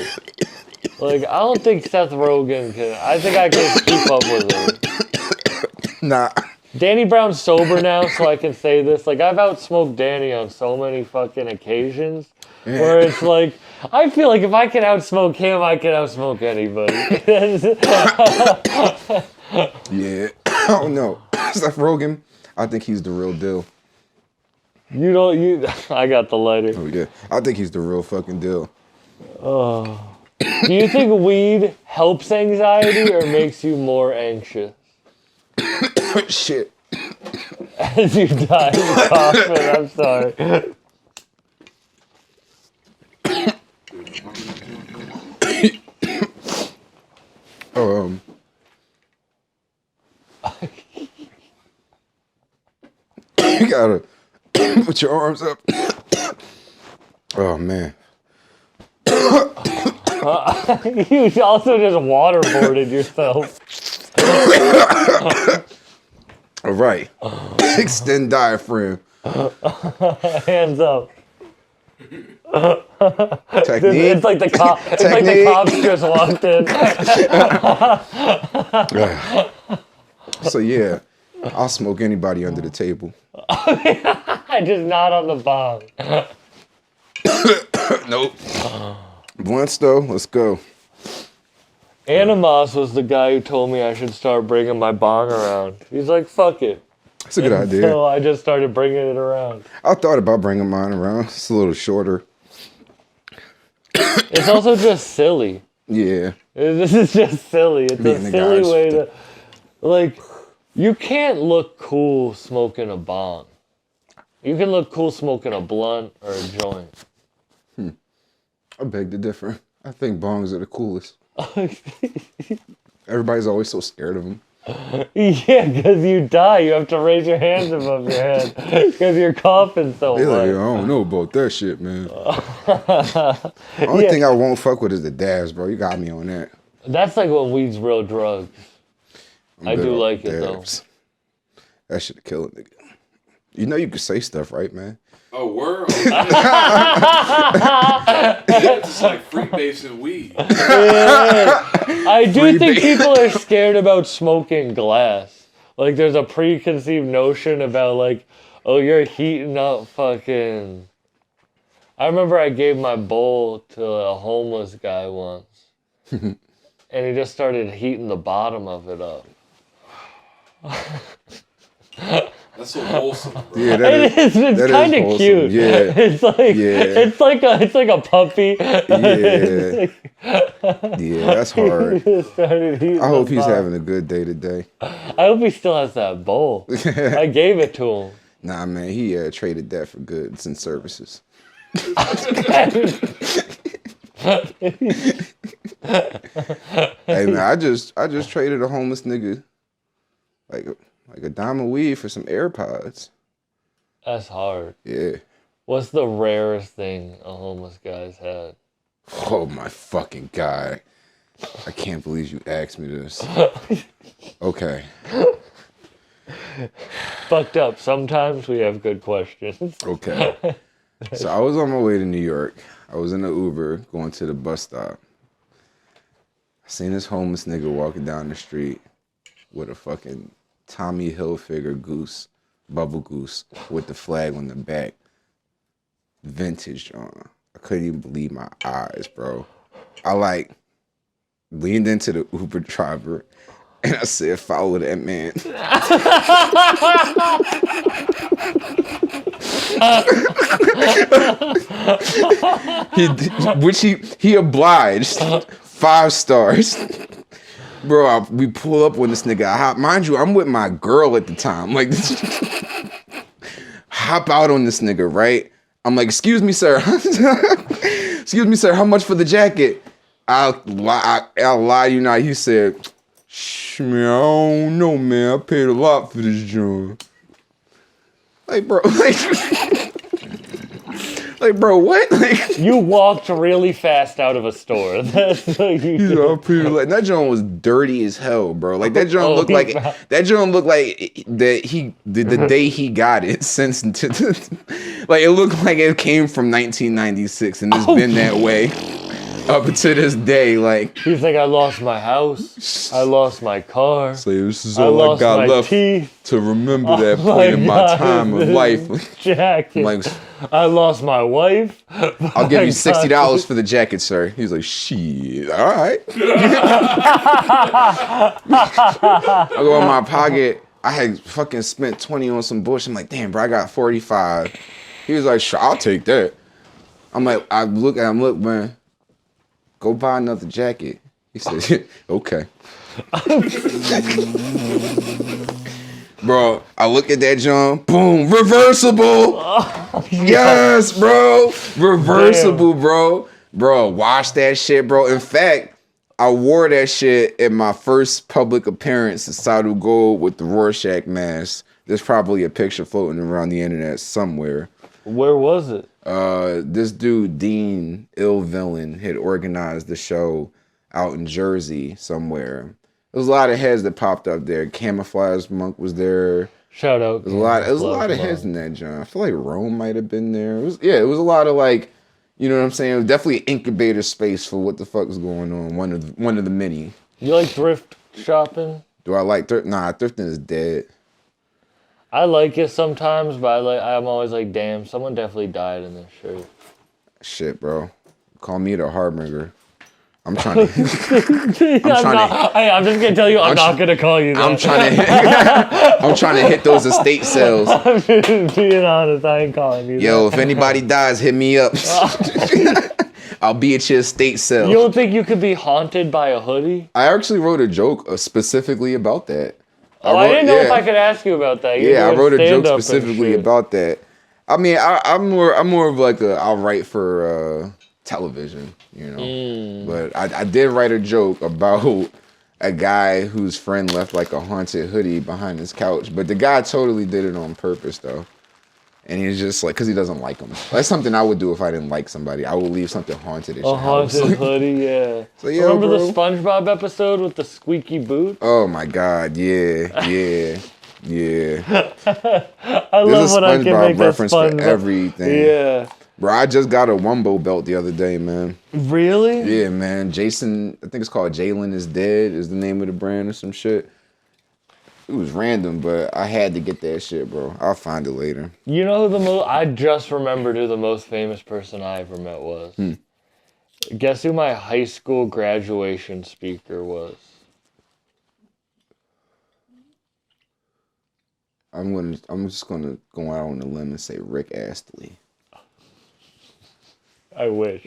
S1: Like, I don't think Seth Rogen can. I think I can keep up with him.
S2: Nah.
S1: Danny Brown's sober now, so I can say this. Like, I've outsmoked Danny on so many fucking occasions where it's like, I feel like if I can outsmoke him, I can outsmoke anybody.
S2: Yeah. I don't know. Seth Rogen, I think he's the real deal.
S1: I got the lighter.
S2: Oh, yeah. I think he's the real fucking deal.
S1: Oh. Do you think weed helps anxiety or makes you more anxious?
S2: Shit.
S1: As you die of coughing, I'm sorry.
S2: You gotta put your arms up. Oh, man.
S1: You also just waterboarded yourself.
S2: All right. Extend diaphragm.
S1: Hands up.
S2: Technique.
S1: It's like the cop. It's like the cops just walked in.
S2: So yeah, I'll smoke anybody under the table.
S1: Just not on the bong.
S2: Nope. Blunts though, let's go.
S1: Animas was the guy who told me I should start bringing my bong around. He's like, fuck it.
S2: That's a good idea.
S1: So I just started bringing it around.
S2: I thought about bringing mine around. It's a little shorter.
S1: It's also just silly.
S2: Yeah.
S1: This is just silly. It's
S2: Being
S1: a
S2: the
S1: silly
S2: guys.
S1: way to, like, you can't look cool smoking a bong. You can look cool smoking a blunt or a joint.
S2: I beg to differ. I think bongs are the coolest. Everybody's always so scared of them.
S1: Yeah, because you die. You have to raise your hands above your head because you're coughing so
S2: They're like,
S1: much.
S2: I don't know about that shit, man. Only thing I won't fuck with is the dabs, bro. You got me on that.
S1: That's like when weed's real drugs. I do like it though.
S2: That should kill a nigga. You know you can say stuff, right, man?
S4: Oh, word? It's like freebasing weed.
S1: Yeah. I do think people are scared about smoking glass. Like, there's a preconceived notion about, like, oh, you're heating up fucking... I remember I gave my bowl to a homeless guy once. And he just started heating the bottom of it up.
S4: That's so wholesome, bro.
S2: Yeah, that is.
S1: It's kind of cute.
S2: Yeah.
S1: It's like a puppy.
S2: Yeah. Yeah, that's hard. I hope he's having a good day today.
S1: I hope he still has that bowl. I gave it to him.
S2: Nah, man, he traded that for goods and services. Hey man, I just traded a homeless nigga like a dime of weed for some AirPods.
S1: That's hard.
S2: Yeah.
S1: What's the rarest thing a homeless guy's had?
S2: Oh my fucking God. I can't believe you asked me this. Okay.
S1: Fucked up. Sometimes we have good questions.
S2: Okay. So I was on my way to New York. I was in an Uber going to the bus stop. I seen this homeless nigga walking down the street with a fucking Tommy Hilfiger goose, bubble goose, with the flag on the back. Vintage, John. I couldn't even believe my eyes, bro. I leaned into the Uber driver and I said, follow that man. He obliged. 5 stars. Bro, we pull up on this nigga. Mind you, I'm with my girl at the time. Like, hop out on this nigga, right? I'm like, excuse me, sir. Excuse me, sir. How much for the jacket? I'll lie you not. He said, man, I don't know, man. I paid a lot for this joint. Like, bro, like, bro, what? Like,
S1: You walked really fast out of a store. That's what you
S2: you
S1: did.
S2: know, that joint was dirty as hell, bro. Like that joint looked like the day he got it since like it looked like it came from 1996 and it's been that way up to this day. Like
S1: He's like, I lost my house. I lost my car.
S2: so this is
S1: I
S2: all I
S1: lost
S2: got
S1: my
S2: left
S1: teeth.
S2: to remember that
S1: Oh
S2: point in my
S1: God,
S2: time of
S1: this
S2: life.
S1: Jacket.
S2: Like,
S1: I lost my wife.
S2: I'll give you $60 for the jacket, sir. He was like, shit, all right. I go in my pocket. I had fucking spent 20 on some bush. I'm like, damn, bro, I got 45. He was like, sure, I'll take that. I'm like, I look at him, look, man, go buy another jacket. He said, okay. Bro, I look at that John, boom, reversible. Yes, bro. Reversible, bro. Bro, wash that shit, bro. In fact, I wore that shit in my first public appearance at SADHUGOLD with the Rorschach mask. There's probably a picture floating around the internet somewhere.
S1: Where was it?
S2: This dude, Dean Ill Villain, had organized the show out in Jersey somewhere. There was a lot of heads that popped up there. Camouflage Monk was there.
S1: Shout out.
S2: There was a lot of heads in that joint. I feel like Rome might have been there. It was a lot of like, you know what I'm saying? It was definitely an incubator space for what the fuck is going on. One of the many.
S1: You like thrift shopping?
S2: Do I like thrift? Nah, thrifting is dead.
S1: I like it sometimes, but I'm always like, damn, someone definitely died in this shirt.
S2: Shit, bro. Call me the harbinger. I'm trying to.
S1: I'm just gonna tell you, I'm not gonna call you that.
S2: I'm trying to hit those estate sales.
S1: I'm just being honest, I ain't calling you
S2: Yo,
S1: that.
S2: if anybody dies, hit me up. I'll be at your estate sale.
S1: You don't think you could be haunted by a hoodie?
S2: I actually wrote a joke specifically about that.
S1: I didn't know if I could ask you about that.
S2: I wrote a joke specifically about that. I mean, I'm more of like I'll write for television, you know. But I did write a joke about a guy whose friend left like a haunted hoodie behind his couch. But the guy totally did it on purpose though. And he's just like, because he doesn't like them. That's something I would do if I didn't like somebody. I would leave something haunted at your house.
S1: A haunted hoodie, yeah.
S2: So, yeah,
S1: Remember
S2: bro.
S1: the SpongeBob episode with the squeaky boot?
S2: Oh my God, yeah.
S1: I
S2: There's
S1: love
S2: a
S1: when I can
S2: SpongeBob
S1: make that
S2: reference for
S1: SpongeBob.
S2: everything.
S1: Yeah.
S2: Bro, I just got a Wumbo belt the other day, man.
S1: Really?
S2: Yeah, man. Jason, I think it's called Jalen is Dead is the name of the brand or some shit. It was random, but I had to get that shit, bro. I'll find it later.
S1: You know who I just remembered who the most famous person I ever met was. Guess who my high school graduation speaker was?
S2: I'm just gonna go out on a limb and say Rick Astley.
S1: I wish.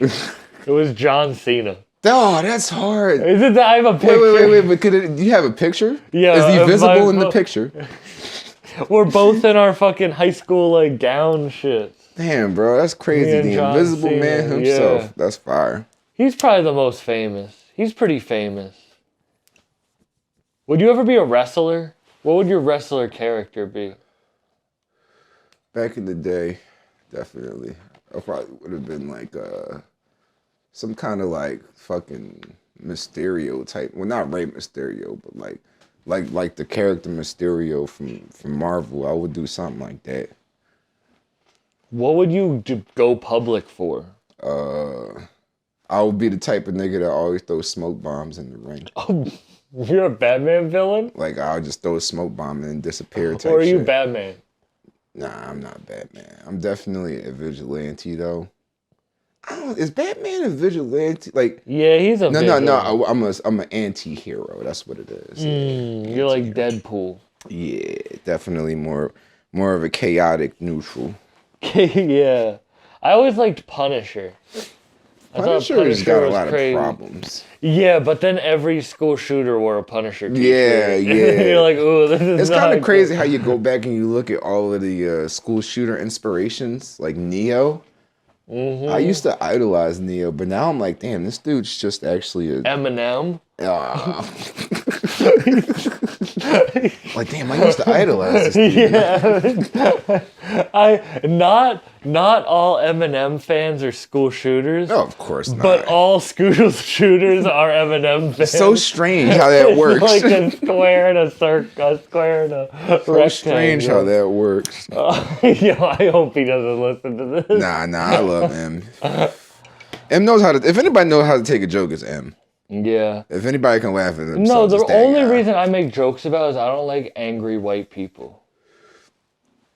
S1: It was John Cena.
S2: Oh, that's hard.
S1: Is it that I have a picture?
S2: Wait. But do you have a picture?
S1: Yeah.
S2: Is he visible in the picture?
S1: We're both in our fucking high school like gown shit.
S2: Damn, bro, that's
S1: Me
S2: crazy.
S1: and
S2: The
S1: John
S2: Invisible
S1: Cena,
S2: Man himself.
S1: yeah.
S2: That's fire.
S1: He's probably the most famous. He's pretty famous. Would you ever be a wrestler? What would your wrestler character be?
S2: Back in the day, definitely. I probably would have been like some kind of like fucking Mysterio type. Well, not Rey Mysterio, but like the character Mysterio from Marvel. I would do something like that.
S1: What would you go public for?
S2: I would be the type of nigga that always throws smoke bombs in the ring.
S1: Oh, you're a Batman villain?
S2: Like I'll just throw a smoke bomb and disappear type
S1: Or are you
S2: shit.
S1: Batman?
S2: Nah, I'm not Batman. I'm definitely a vigilante though. Is Batman a vigilante? Like
S1: Yeah, he's a
S2: no. I'm an anti-hero. That's what it is.
S1: You're like Deadpool.
S2: Yeah, definitely more of a chaotic neutral.
S1: Yeah. I always liked Punisher. I thought
S2: Punisher's got a
S1: was
S2: lot
S1: crazy.
S2: of problems.
S1: Yeah, but then every school shooter wore a Punisher t-shirt.
S2: Yeah.
S1: You're like, ooh, this is
S2: It's
S1: not
S2: kind of
S1: good.
S2: crazy how you go back and you look at all of the school shooter inspirations, like Neo. I used to idolize Neo, but now I'm like, damn, this dude's just actually a...
S1: Eminem.
S2: Like, damn, I used to idolize this dude.
S1: Not all Eminem fans are school shooters.
S2: No, of course not.
S1: But all school shooters are Eminem fans.
S2: So strange how that works.
S1: Like a square and a circle, a square and a
S2: So strange how that works.
S1: Yo, I hope he doesn't listen to this.
S2: Nah, I love M. M knows how to... If anybody knows how to take a joke, it's M.
S1: Yeah.
S2: If anybody can laugh at
S1: No,
S2: themselves,
S1: the
S2: it's that
S1: only
S2: guy.
S1: reason I make jokes about is I don't like angry white people.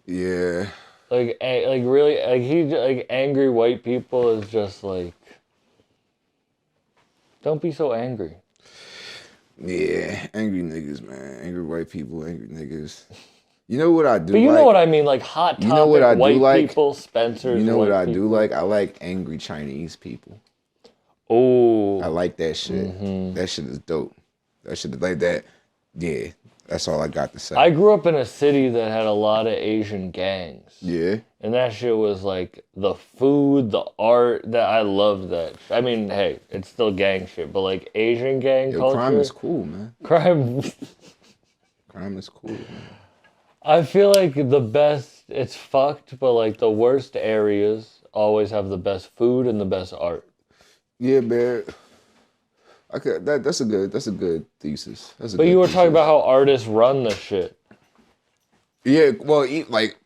S2: Yeah.
S1: Like really, angry white people is just like, don't be so angry.
S2: Yeah, angry niggas, man. Angry white people, angry niggas. You know what I do
S1: But you
S2: like?
S1: know what I mean, like hot topic,
S2: You know what I do
S1: white
S2: like?
S1: people, Spencer's.
S2: You know what
S1: white
S2: I do
S1: people.
S2: like? I like angry Chinese people.
S1: Oh.
S2: I like that shit. That shit is dope. That shit is like that. Yeah, that's all I got to say.
S1: I grew up in a city that had a lot of Asian gangs.
S2: Yeah.
S1: And that shit was like the food, the art, that I loved that. I mean, hey, it's still gang shit, but like Asian gang
S2: Yo,
S1: culture.
S2: crime is cool, man.
S1: Crime.
S2: Crime is cool, man.
S1: I feel like the best, it's fucked, but like the worst areas always have the best food and the best art.
S2: Yeah, man. Okay, that's a good thesis. That's a
S1: But
S2: good
S1: you were
S2: thesis.
S1: talking about how artists run the shit.
S2: Yeah, well, like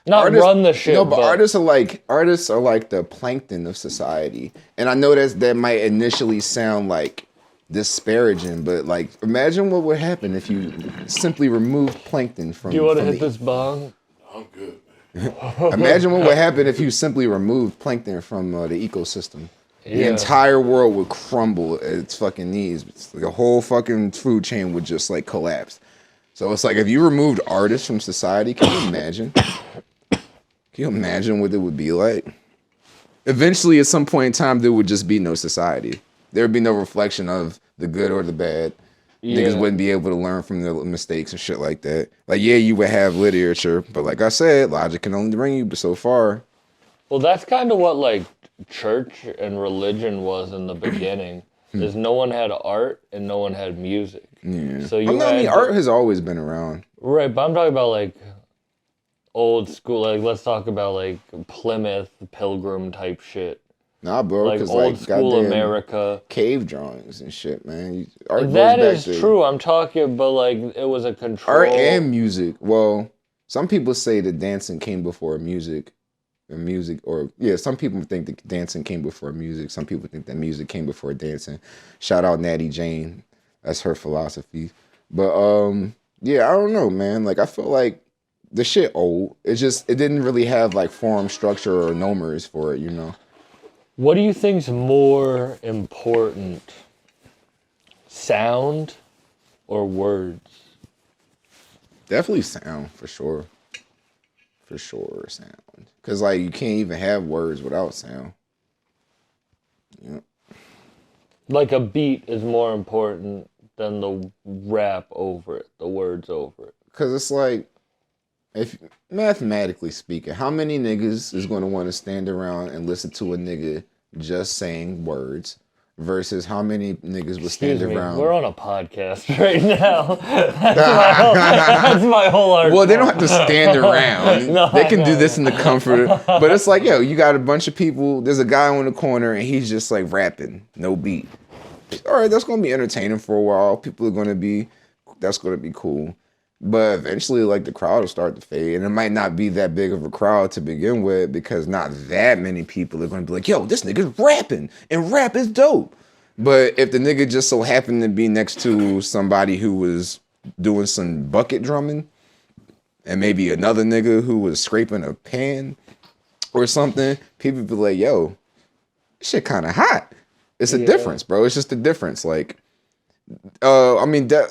S1: Not
S2: artists,
S1: run the shit.
S2: No, but artists are like the plankton of society, and I know that might initially sound like disparaging, but like imagine what would happen if you simply removed plankton from.
S1: Do you want to
S2: from
S1: hit this bong?
S4: I'm good,
S2: Imagine what would happen if you simply removed plankton from the ecosystem. The
S1: Yeah.
S2: entire world would crumble at its fucking knees. The whole fucking food chain would just like collapse. So it's like if you removed artists from society, can you imagine? Can you imagine what it would be like? Eventually, at some point in time, there would just be no society. There would be no reflection of the good or the bad. Niggas wouldn't be able to learn from their mistakes and shit like that. Like, yeah, you would have literature, but like I said, logic can only bring you so far.
S1: Well, that's kind of what like church and religion was in the beginning. Is no one had art and no one had music.
S2: Yeah.
S1: So you
S2: I mean, art has always been around.
S1: Right, but I'm talking about like old school. Like, let's talk about like Plymouth Pilgrim type shit.
S2: Nah, bro,
S1: Like
S2: because
S1: old
S2: like
S1: school
S2: goddamn
S1: America.
S2: cave drawings and shit, man. Art
S1: That
S2: goes
S1: is
S2: back to
S1: true. I'm talking, but like it was a control.
S2: art and music. Well, some people say that dancing came before music. Some people think that dancing came before music. Some people think that music came before dancing. Shout out Natty Jane. That's her philosophy. But yeah, I don't know, man. Like I feel like the shit old. It didn't really have like form, structure, or numbers for it, you know.
S1: What do you think's more important? Sound or words?
S2: Definitely sound, for sure. For sure, sound. Because, like, you can't even have words without sound. Yeah.
S1: Like a beat is more important than the rap over it, the words over it.
S2: Because it's like, if mathematically speaking, how many niggas is going to want to stand around and listen to a nigga just saying words versus how many niggas would stand around?
S1: We're on a podcast right now. That's my whole argument.
S2: Well, they don't have to stand around.
S1: No,
S2: they can
S1: I
S2: do
S1: know.
S2: this in the comfort. But it's like, yo, you got a bunch of people. There's a guy on the corner and he's just like rapping, no beat. All right, that's going to be entertaining for a while. That's going to be cool. But eventually, like, the crowd will start to fade. And it might not be that big of a crowd to begin with because not that many people are going to be like, yo, this nigga's rapping. And rap is dope. But if the nigga just so happened to be next to somebody who was doing some bucket drumming and maybe another nigga who was scraping a pan or something, people be like, yo, this shit kind of hot. It's a difference, bro. It's just a difference. Like, I mean, I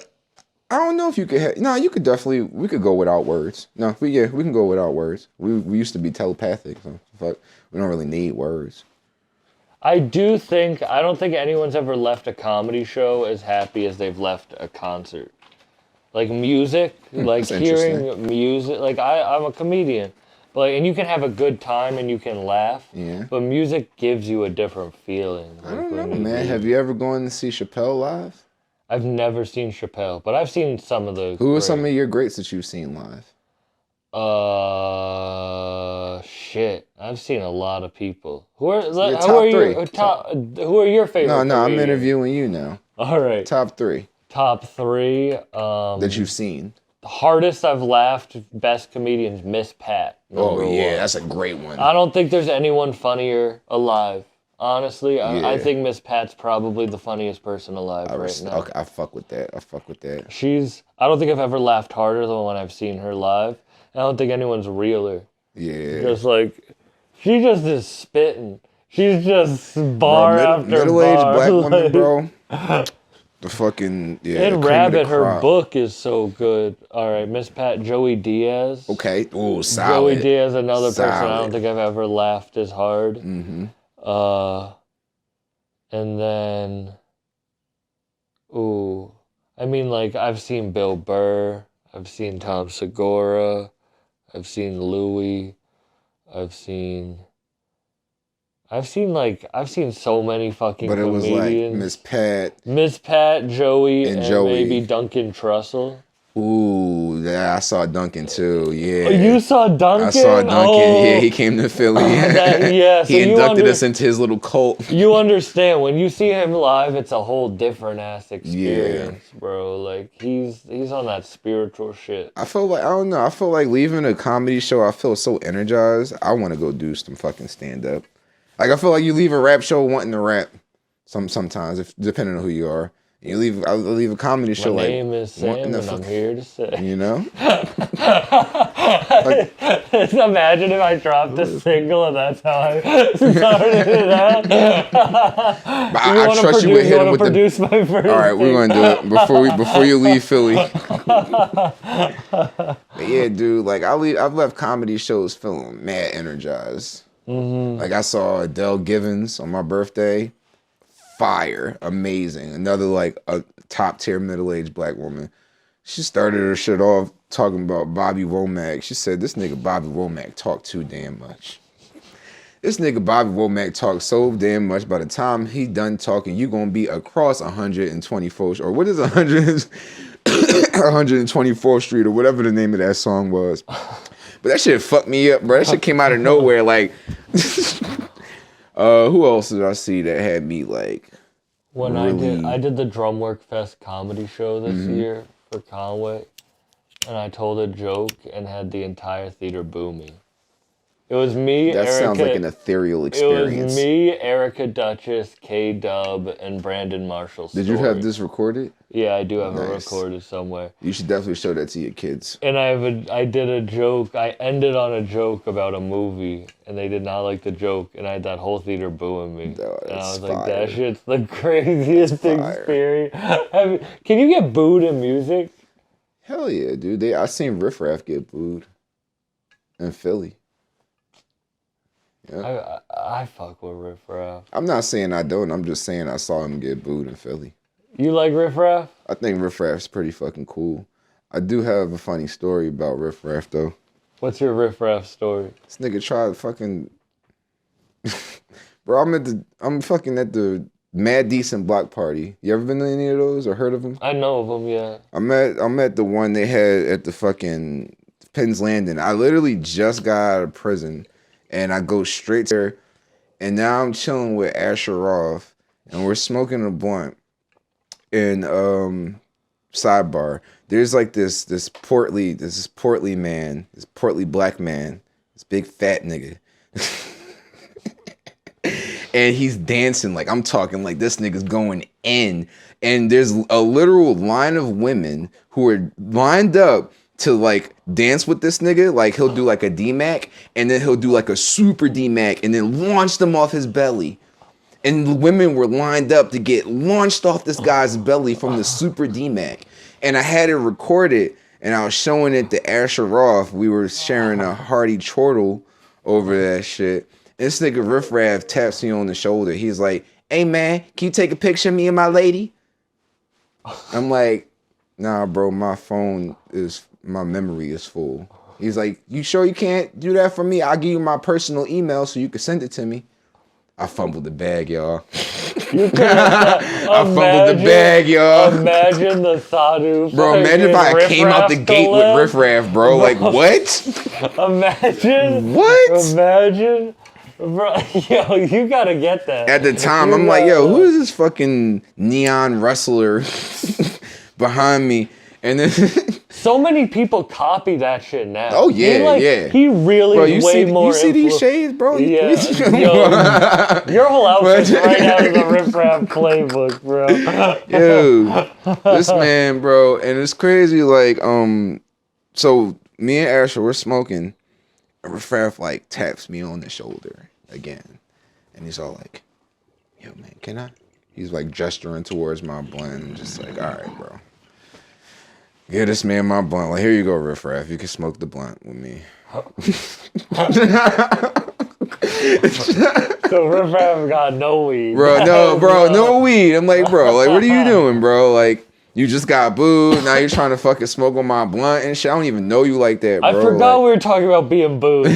S2: don't know if you could you could definitely, we could go without words. No, we can go without words. We used to be telepathic, so fuck, we don't really need words.
S1: I don't think anyone's ever left a comedy show as happy as they've left a concert. Like music, like hearing music, like I'm a comedian. But like, and you can have a good time and you can laugh. Yeah. But music gives you a different feeling.
S2: I don't know, man. Have you ever gone to see Chappelle live?
S1: I've never seen Chappelle, but I've seen some of the.
S2: Who are some of your greats that you've seen live?
S1: Shit. I've seen a lot of people. Who are your favorite?
S2: No, I'm interviewing you now.
S1: All right.
S2: Top three.
S1: That
S2: you've seen.
S1: The hardest I've laughed, best comedians, Miss Pat.
S2: Oh yeah, that's a great one.
S1: I don't think there's anyone funnier alive. Honestly, I think Miss Pat's probably the funniest person alive right now.
S2: Okay, I fuck with that.
S1: I don't think I've ever laughed harder than when I've seen her live. I don't think anyone's realer.
S2: Yeah.
S1: Just like, she just is spitting. She's just bar after bar.
S2: Middle-aged black woman, bro. The fucking,
S1: And Rabbit, her book is so good. All right, Miss Pat, Joey Diaz.
S2: Okay. Oh, solid.
S1: Joey Diaz, another person I don't think I've ever laughed as hard.
S2: Mm-hmm.
S1: And then, I mean, like, I've seen Bill Burr. I've seen Tom Segura. I've seen Louis. I've seen so many fucking comedians. But it was like Miss Pat, Joey, and maybe Duncan Trussell.
S2: Ooh, yeah, I saw Duncan too. Yeah.
S1: Oh, you saw Duncan?
S2: I saw Duncan. Oh. Yeah, he came to Philly. He inducted us into his little cult.
S1: You understand, when you see him live, it's a whole different ass experience, bro. Like, he's on that spiritual shit.
S2: I feel like, I don't know, I feel like leaving a comedy show, I feel so energized. I want to go do some fucking stand up. Like, I feel like you leave a rap show wanting to rap sometimes, depending on who you are. I leave a comedy show like. My
S1: name is Sam, and I'm here to say.
S2: You know.
S1: Imagine if I dropped a single and that's how I started it out.
S2: I trust you would hit him with
S1: produce my first.
S2: All right, we're gonna do it before you leave Philly. But yeah, dude. Like I've left comedy shows feeling mad energized. Mm-hmm. Like I saw Adele Givens on my birthday. Fire, amazing. Another like a top tier middle-aged black woman. She started her shit off talking about Bobby Womack. She said this nigga Bobby Womack talked too damn much. This nigga Bobby Womack talked so damn much. By the time he done talking, you gonna be across 124th or what is 124th Street or whatever the name of that song was. But that shit fucked me up, bro. That shit came out of nowhere. Like, who else did I see that had me like?
S1: When
S2: really...
S1: I did the Drumwork Fest comedy show this year for Conway, and I told a joke and had the entire theater boo me. It was me,
S2: That
S1: Erica,
S2: sounds like an ethereal experience.
S1: It was me, Erica Duchess, K-Dub, and Brandon Marshall.
S2: Did you have this recorded?
S1: Yeah, I do have it recorded somewhere.
S2: You should definitely show that to your kids.
S1: And I did a joke. I ended on a joke about a movie, and they did not like the joke, and I had that whole theater booing me.
S2: Oh,
S1: and I was
S2: fire.
S1: like, that shit's the craziest experience. Can you get booed in music?
S2: Hell yeah, dude. I seen Riff Raff get booed in Philly.
S1: Yeah. I fuck with Riff Raff.
S2: I'm not saying I don't. I'm just saying I saw him get booed in Philly.
S1: You like Riff Raff?
S2: I think Riff Raff's pretty fucking cool. I do have a funny story about Riff Raff though.
S1: What's your Riff Raff story?
S2: This nigga tried fucking. Bro, I'm fucking at the Mad Decent block party. You ever been to any of those or heard of them?
S1: I know of them, yeah.
S2: I'm at the one they had at the fucking Penn's Landing. I literally just got out of prison, and I go straight there, and now I'm chilling with Asher Roth, and we're smoking a blunt in Sidebar. There's like this portly man, this portly black man, this big fat nigga. And he's dancing, like I'm talking like this nigga's going in. And there's a literal line of women who are lined up to like dance with this nigga. Like he'll do like a D-Mac, and then he'll do like a super D-Mac, and then launch them off his belly. And the women were lined up to get launched off this guy's belly from the super D-Mac. And I had it recorded, and I was showing it to Asher Roth. We were sharing a hearty chortle over that shit. This nigga Riff Raff taps me on the shoulder. He's like, hey man, can you take a picture of me and my lady? I'm like, nah bro, my memory is full. He's like, you sure you can't do that for me? I'll give you my personal email so you can send it to me. I fumbled the bag, y'all. I fumbled the bag, y'all.
S1: Imagine the Sadhu.
S2: Bro, imagine if I came out the gate with Riff Raff, bro. Like, what?
S1: Imagine.
S2: What?
S1: Imagine. Bro, yo, you gotta get that.
S2: At the time, I'm like, yo, who is this fucking neon wrestler behind me? And then
S1: so many people copy that shit now.
S2: Oh yeah, yeah.
S1: He really
S2: bro,
S1: is way more.
S2: You see these shades, bro?
S1: Yeah. Yo, your whole outfit's right out of the Riff Raff playbook, bro.
S2: Yo, this man, bro, and it's crazy. Like, so me and Asher, we're smoking. And Riff Raff like taps me on the shoulder again, and he's all like, "Yo, man, can I?" He's like gesturing towards my blunt, and just like, "All right, bro." Give this man my blunt. Like, here you go, Riff Raff. You can smoke the blunt with me.
S1: So Riff Raff got no weed.
S2: Bro, no weed. I'm like, bro, like, what are you doing, bro? Like, you just got booed. Now you're trying to fucking smoke on my blunt and shit. I don't even know you like that, bro.
S1: I forgot we were talking about being booed.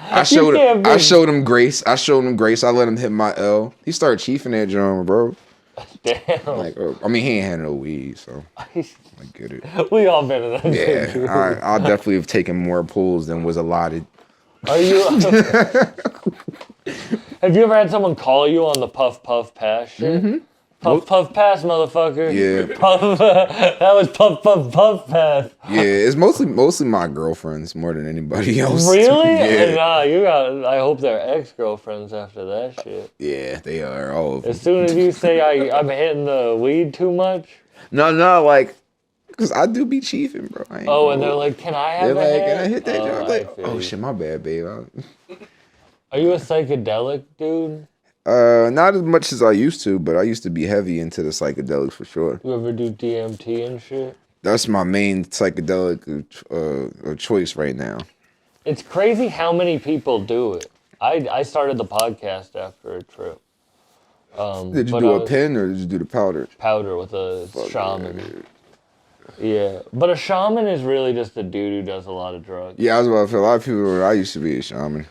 S2: I showed him grace. I let him hit my L. He started chiefing that drum, bro.
S1: Damn.
S2: Like, I mean, he ain't had no weed, so I get it.
S1: We all been in that.
S2: Yeah, I'll definitely have taken more pulls than was allotted.
S1: Are you? Have you ever had someone call you on the puff puff pass shit? Mm-hmm. Puff puff pass, motherfucker.
S2: Yeah.
S1: Puff, that was puff puff puff pass.
S2: Yeah, it's mostly my girlfriends more than anybody else.
S1: Really?
S2: Yeah.
S1: Nah, you got. I hope they're ex-girlfriends after that shit.
S2: Yeah, they are all of them.
S1: As soon as you say I'm hitting the weed too much.
S2: No, like, cause I do be chiefing, bro.
S1: And they're like, "Can I have
S2: they're
S1: a
S2: like,
S1: hand?"
S2: "Can I hit that job?" I'm like, oh
S1: you.
S2: shit, my bad, babe.
S1: Are you a psychedelic dude?
S2: Not as much as I used to, but I used to be heavy into the psychedelics for sure.
S1: You ever do DMT and shit?
S2: That's my main psychedelic choice right now.
S1: It's crazy how many people do it. I started the podcast after a trip.
S2: Did you do a pen or did you do the powder?
S1: Powder with a shaman. Yeah, but a shaman is really just a dude who does a lot of drugs.
S2: Yeah, I was about to say, a lot of people. I used to be a shaman.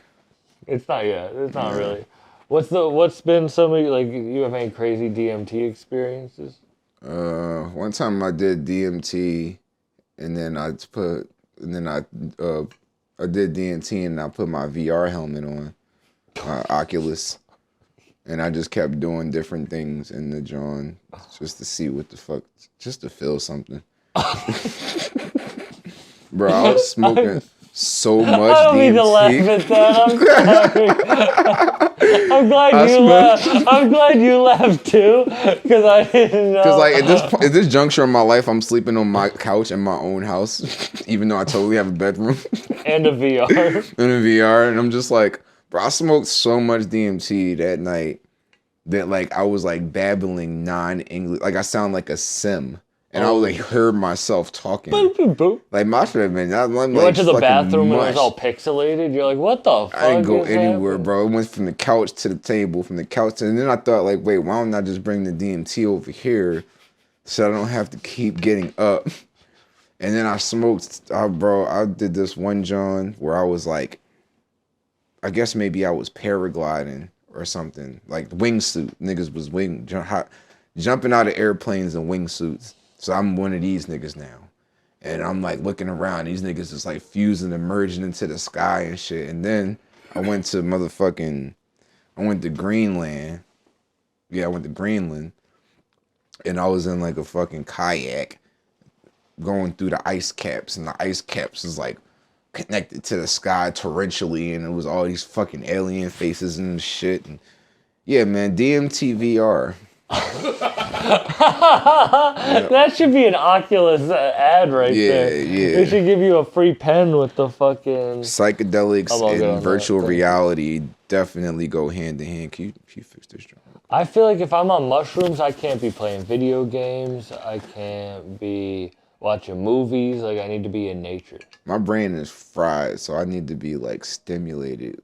S1: It's not really. What's been some of you have any crazy DMT experiences?
S2: One time I did DMT, and then I put and then I did DMT, and I put my VR helmet on, Oculus, and I just kept doing different things in the joint just to see what the fuck, just to feel something. Bro, I was smoking so much
S1: I don't mean to laugh
S2: DMT.
S1: at that. I'm sorry. I'm glad you laughed too, because I didn't know.
S2: Because like at this juncture in my life, I'm sleeping on my couch in my own house, even though I totally have a bedroom
S1: And a VR.
S2: and a VR, and I'm just like, bro, I smoked so much DMT that night that like I was like babbling non-English, like I sound like a sim. And I like heard myself talking.
S1: Boop, boop, boop.
S2: Like my shit, man. I'm
S1: You
S2: like
S1: went to the
S2: fucking
S1: bathroom and it was
S2: mush.
S1: all pixelated. You're like, what the fuck?
S2: I didn't go
S1: is
S2: anywhere,
S1: happening?
S2: bro. It went from the couch to the table, from the couch to, and then I thought like, wait, why don't I just bring the DMT over here so I don't have to keep getting up? And then I smoked, bro. I did this one John where I was like, I guess maybe I was paragliding or something, like wingsuit. Niggas was jumping out of airplanes in wingsuits. So I'm one of these niggas now. And I'm like looking around. These niggas is like fusing and merging into the sky and shit. And then I went to Greenland. Yeah, I went to Greenland. And I was in like a fucking kayak going through the ice caps. And the ice caps is like connected to the sky torrentially. And it was all these fucking alien faces and shit. And yeah, man, DMT VR.
S1: That should be an Oculus ad right there.
S2: Yeah.
S1: They should give you a free pen with the fucking...
S2: Psychedelics
S1: I'm all good on
S2: and
S1: that.
S2: virtual reality definitely go hand in hand. Can you fix this?
S1: I feel like if I'm on mushrooms, I can't be playing video games. I can't be watching movies. Like, I need to be in nature.
S2: My brain is fried, so I need to be like stimulated.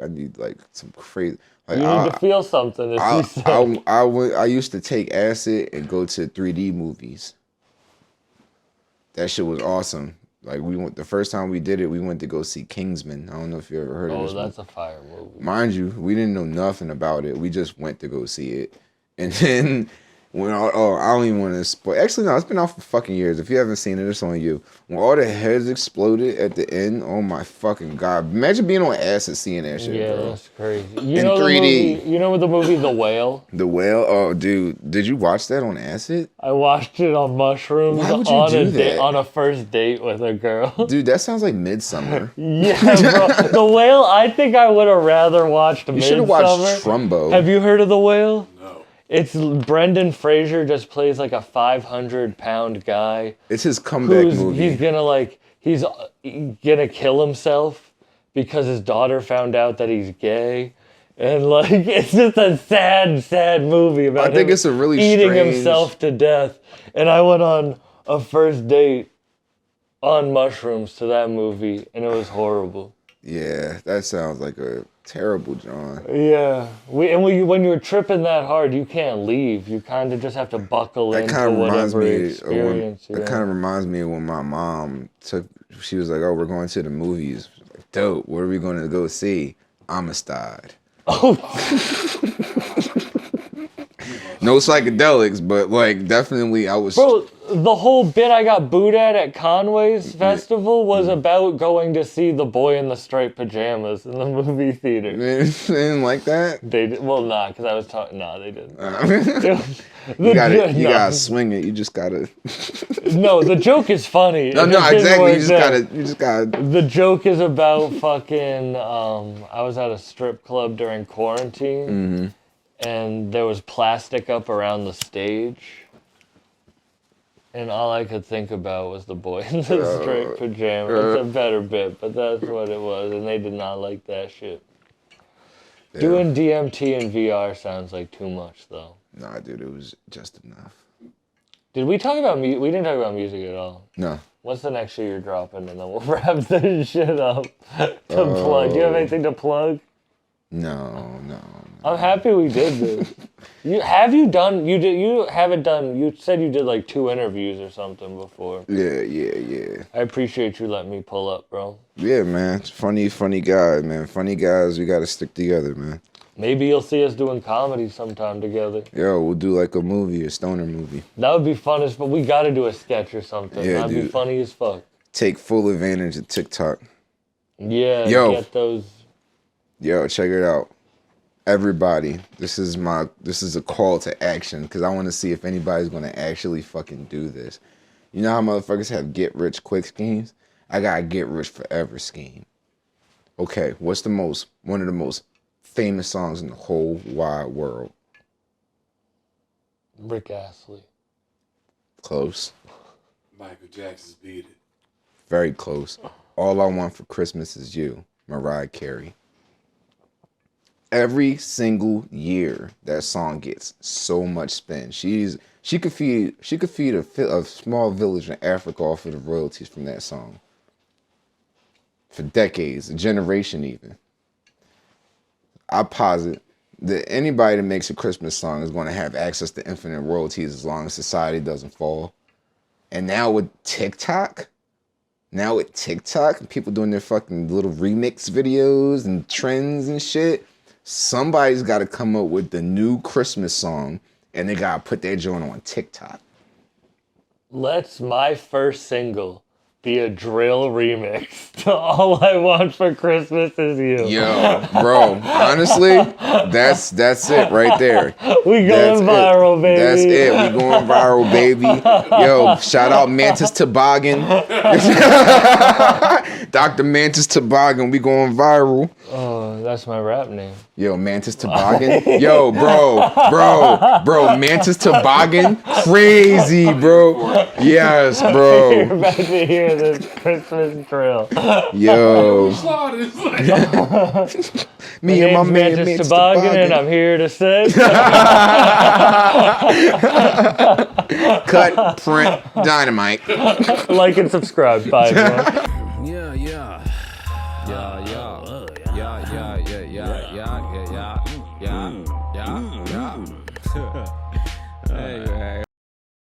S2: I need like some crazy. Like,
S1: You need to feel something. As you said.
S2: I used to take acid and go to 3D movies. That shit was awesome. Like the first time we did it, we went to go see Kingsman. I don't know if you ever heard of this.
S1: Oh, that's a fire movie.
S2: Mind you, we didn't know nothing about it. We just went to go see it. And then when I don't even want to spoil. Actually, no, it's been out for fucking years. If you haven't seen it, it's on you. When all the heads exploded at the end, oh my fucking god! Imagine being on acid seeing that shit,
S1: Yeah,
S2: bro.
S1: that's crazy.
S2: In 3D.
S1: You know the movie The Whale?
S2: The Whale. Oh, dude, did you watch that on acid?
S1: I watched it on mushrooms
S2: Why would you
S1: on
S2: do that?
S1: on a first date with a girl.
S2: Dude, that sounds like Midsummer.
S1: Yeah, bro. The Whale. I think I would have rather watched
S2: You should have watched
S1: Midsummer.
S2: Trumbo.
S1: Have you heard of The Whale?
S4: No.
S1: It's Brendan Fraser just plays like a 500-pound guy.
S2: It's his comeback
S1: He's
S2: movie.
S1: gonna kill himself because his daughter found out that he's gay, and like it's just a sad movie about
S2: I think
S1: him
S2: it's a really
S1: eating
S2: strange-
S1: himself to death. And I went on a first date on mushrooms to that movie, and it was horrible.
S2: Yeah, that sounds like a terrible John.
S1: Yeah, when you're tripping that hard, you can't leave. You kind of just have to buckle
S2: That
S1: into
S2: kind of reminds
S1: whatever
S2: me
S1: experience.
S2: That kind of reminds me of when my mom she was like, "Oh, we're going to the movies." Like, dope. What are we going to go see? Amistad.
S1: Oh,
S2: No psychedelics, but like definitely I was.
S1: bro, the whole bit I got booed at Conway's festival was about going to see The Boy in the Striped Pajamas in the movie theater.
S2: They didn't like that.
S1: They did, well, nah, because I was talking. Nah, they didn't.
S2: You gotta
S1: No.
S2: swing it. You just gotta.
S1: No, the joke is funny.
S2: No,
S1: It didn't
S2: exactly.
S1: work
S2: You
S1: there.
S2: just gotta.
S1: The joke is about fucking. I was at a strip club during quarantine, and there was plastic up around the stage. And all I could think about was the boy in the straight pajamas. It's a better bit, but that's what it was, and they did not like that shit.
S2: Yeah.
S1: Doing DMT and VR sounds like too much, though.
S2: Nah, dude, it was just enough.
S1: Did we talk about music? We didn't talk about music at all.
S2: No.
S1: What's the next shit you're dropping, and then we'll wrap this shit up to plug. Do you have anything to plug?
S2: No.
S1: I'm happy we did this. You haven't done. You said you did like 2 interviews or something before.
S2: Yeah.
S1: I appreciate you letting me pull up, bro.
S2: Yeah, man. Funny guy, man. Funny guys, we gotta stick together, man.
S1: Maybe you'll see us doing comedy sometime together.
S2: Yo, we'll do like a movie, a stoner movie.
S1: That would be fun but we gotta do a sketch or something.
S2: Yeah,
S1: That'd be
S2: dude.
S1: funny as fuck.
S2: take full advantage of TikTok.
S1: Yeah,
S2: Yo.
S1: get those.
S2: Yo, check it out. Everybody, this is a call to action because I want to see if anybody's going to actually fucking do this. You know how motherfuckers have get rich quick schemes? I got a get rich forever scheme. Okay, what's one of the most famous songs in the whole wide world?
S1: Rick Astley.
S2: Close.
S4: Michael Jackson's Beat It.
S2: Very close. All I Want for Christmas Is You, Mariah Carey. Every single year, that song gets so much spin. She could feed a small village in Africa off of the royalties from that song for decades, a generation even. I posit that anybody that makes a Christmas song is going to have access to infinite royalties as long as society doesn't fall. And now with TikTok, people doing their fucking little remix videos and trends and shit. Somebody's got to come up with the new Christmas song, and they got to put their joint on TikTok.
S1: Let's my first single be a drill remix to All I Want for Christmas Is You.
S2: Yo, bro, honestly, that's it right there.
S1: We going viral, baby.
S2: That's it. We going viral, baby. Yo, shout out Mantis Toboggan. Dr. Mantis Toboggan, we going viral.
S1: Oh, that's my rap name.
S2: Yo, Mantis Toboggan. Yo, bro, Mantis Toboggan. Crazy, bro. Yes,
S1: You're
S2: bro.
S1: about to hear this Christmas drill.
S2: Yo. Me and my man,
S1: Mantis
S2: Mantis
S1: Toboggan, and I'm here to say.
S2: Cut, print, dynamite.
S1: Like and subscribe. Bye, everyone.